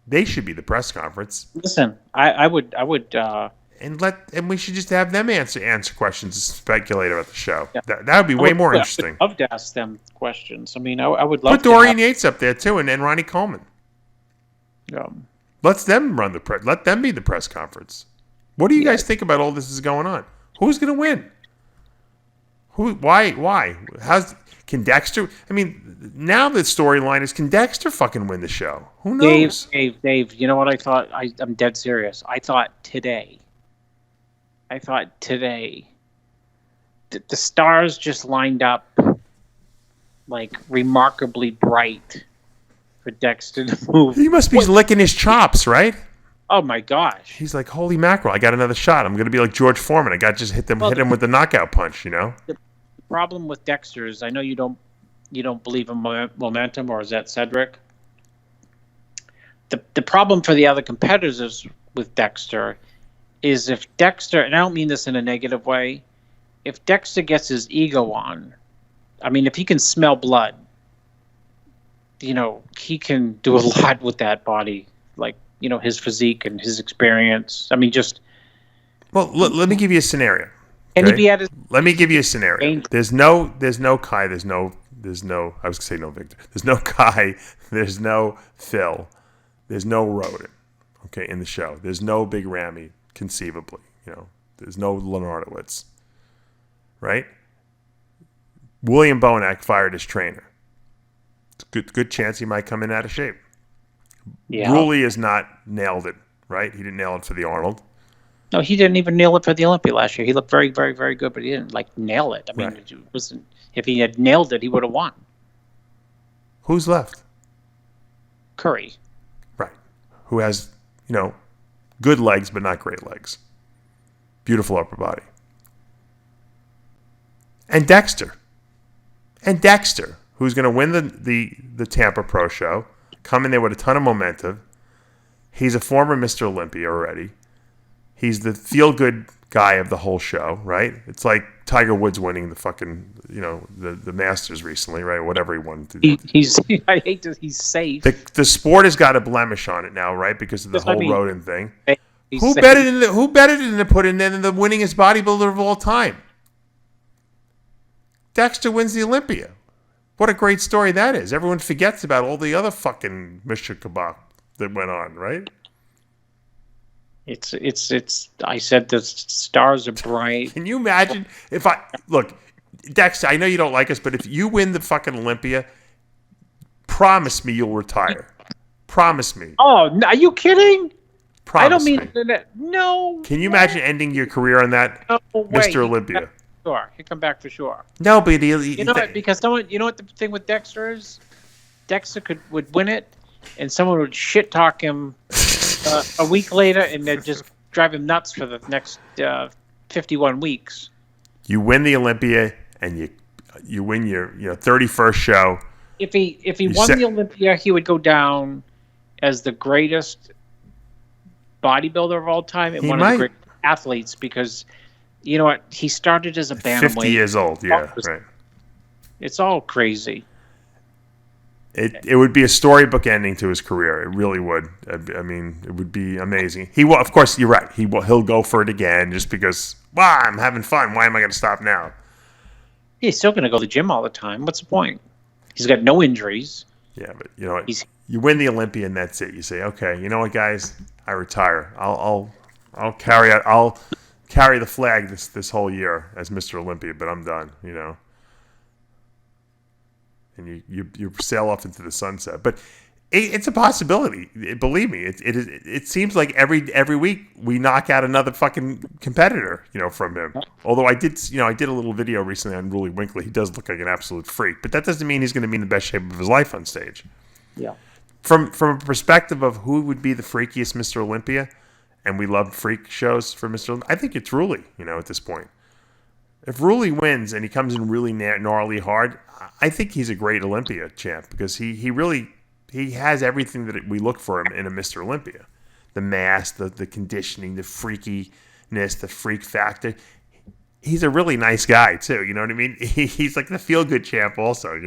Speaker 4: They should be the press conference.
Speaker 6: Listen, I would.
Speaker 4: And we should just have them answer questions and speculate about the show. Yeah. That would be way more interesting.
Speaker 6: I would love to ask them questions. I mean, I would love
Speaker 4: to put Dorian Yates up there too, and Ronnie Coleman. Let them run the let them be the press conference. What do you guys think about all this is going on? Who's going to win? Why? Can Dexter? I mean, now the storyline is, can Dexter fucking win the show? Who knows?
Speaker 6: Dave. You know what I thought? I'm dead serious. I thought today, the stars just lined up like remarkably bright for Dexter to move.
Speaker 4: He must be licking his chops, right?
Speaker 6: Oh my gosh!
Speaker 4: He's like, holy mackerel! I got another shot. I'm going to be like George Foreman. I got just hit him with the knockout punch. The
Speaker 6: problem with Dexter is, I know you don't believe in momentum, or is that Cedric? The problem for the other competitors with Dexter is, if Dexter, and I don't mean this in a negative way, if Dexter gets his ego on, I mean, if he can smell blood, he can do a lot with that body, like, his physique and his experience. I mean, just...
Speaker 4: Well, let me give you a scenario.
Speaker 6: And if he had
Speaker 4: let me give you a scenario. There's no Kai, there's no I was going to say no Victor. There's no Kai, there's no Phil, there's no Rhoden, okay, in the show. There's no Big Ramy, conceivably, There's no Leonardowitz, right? William Bonac fired his trainer. It's good chance he might come in out of shape.
Speaker 6: Yeah.
Speaker 4: Rulli has not nailed it, right? He didn't nail it for the Arnold.
Speaker 6: No, he didn't even nail it for the Olympia last year. He looked very, very, very good, but he didn't nail it. I mean,
Speaker 4: right.
Speaker 6: It wasn't. If he had nailed it, he would have won.
Speaker 4: Who's left?
Speaker 6: Curry.
Speaker 4: Right. Who has, good legs but not great legs. Beautiful upper body. And Dexter, who's going to win the Tampa Pro Show, come in there with a ton of momentum. He's a former Mr. Olympia already. He's the feel-good guy of the whole show, right? It's like Tiger Woods winning the fucking, the Masters recently, right? Whatever he won.
Speaker 6: He's I hate to. He's safe.
Speaker 4: The sport has got a blemish on it now, right? Because of the whole Rhoden thing.
Speaker 6: He's
Speaker 4: Who
Speaker 6: safe.
Speaker 4: better than to put in than the winningest bodybuilder of all time? Dexter wins the Olympia. What a great story that is. Everyone forgets about all the other fucking Mr. Kebab that went on, right?
Speaker 6: It's. I said the stars are bright.
Speaker 4: Can you imagine if look, Dexter, I know you don't like us, but if you win the fucking Olympia, promise me you'll retire. Promise me.
Speaker 6: Oh, are you kidding?
Speaker 4: Promise
Speaker 6: I don't mean
Speaker 4: me.
Speaker 6: that. No.
Speaker 4: Can you imagine ending your career on that,
Speaker 6: No way.
Speaker 4: Mr. Olympia?
Speaker 6: Sure, he'll come back for sure.
Speaker 4: No, but
Speaker 6: You know what? Because you know what the thing with Dexter is? Dexter would win it, and someone would shit talk him a week later, and they'd just drive him nuts for the next 51 weeks.
Speaker 4: You win the Olympia, and you win your 31st show.
Speaker 6: If he won the Olympia, he would go down as the greatest bodybuilder of all time and one of the great athletes, because you know what? He started as a bantamweight.
Speaker 4: 50 years old, yeah, right.
Speaker 6: It's all crazy.
Speaker 4: It would be a storybook ending to his career. It really would. I mean, it would be amazing. He will, of course, you're right. He'll go for it again just because. Wow, I'm having fun. Why am I going to stop now?
Speaker 6: He's still going to go to the gym all the time. What's the point? He's got no injuries.
Speaker 4: Yeah, but you know what? You win the Olympia and that's it. You say, okay, you know what, guys? I retire. I'll carry the flag this whole year as Mr. Olympia, but I'm done. And you sail off into the sunset. But it's a possibility. Believe me, it seems like every week we knock out another fucking competitor, from him. Although I did a little video recently on Ruli Winkler. He does look like an absolute freak, but that doesn't mean he's going to be in the best shape of his life on stage.
Speaker 6: Yeah.
Speaker 4: From a perspective of who would be the freakiest Mr. Olympia, and we love freak shows for Mr. Olympia, I think it's Ruli, at this point. If Ruli wins and he comes in really gnarly hard, I think he's a great Olympia champ because he has everything that we look for him in a Mr. Olympia. The mass, the conditioning, the freakiness, the freak factor. He's a really nice guy too, you know what I mean? He's like the feel-good champ also,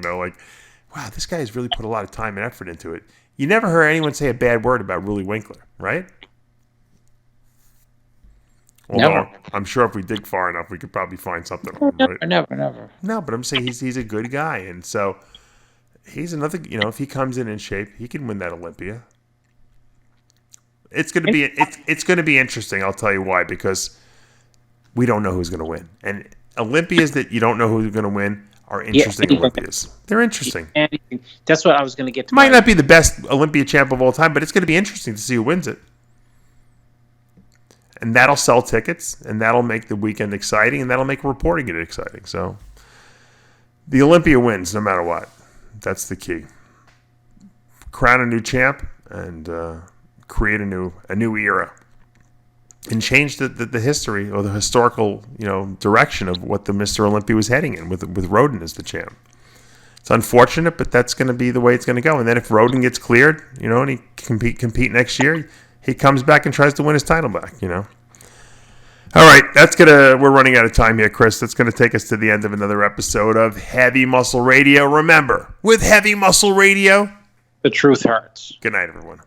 Speaker 4: wow, this guy has really put a lot of time and effort into it. You never heard anyone say a bad word about Ruli Winkler, right? Although
Speaker 6: Never.
Speaker 4: I'm sure if we dig far enough, we could probably find something on him, right?
Speaker 6: Never.
Speaker 4: No, but I'm saying he's a good guy, and so he's another. If he comes in shape, he can win that Olympia. It's going to be interesting. I'll tell you why, because we don't know who's going to win, and Olympias that you don't know who's going to win are interesting Olympias. They're interesting.
Speaker 6: That's what I was going to get to.
Speaker 4: Might not be the best Olympia champ of all time, but it's going to be interesting to see who wins it. And that'll sell tickets, and that'll make the weekend exciting, and that'll make reporting it exciting. So the Olympia wins no matter what. That's the key. Crown a new champ and create a new era, and change the history or the historical direction of what the Mr. Olympia was heading in with Rhoden as the champ. It's unfortunate, but that's going to be the way it's going to go. And then if Rhoden gets cleared, and he compete next year, he comes back and tries to win his title back, All right, we're running out of time here, Chris. That's going to take us to the end of another episode of Heavy Muscle Radio. Remember, with Heavy Muscle Radio,
Speaker 6: the truth hurts.
Speaker 4: Good night, everyone.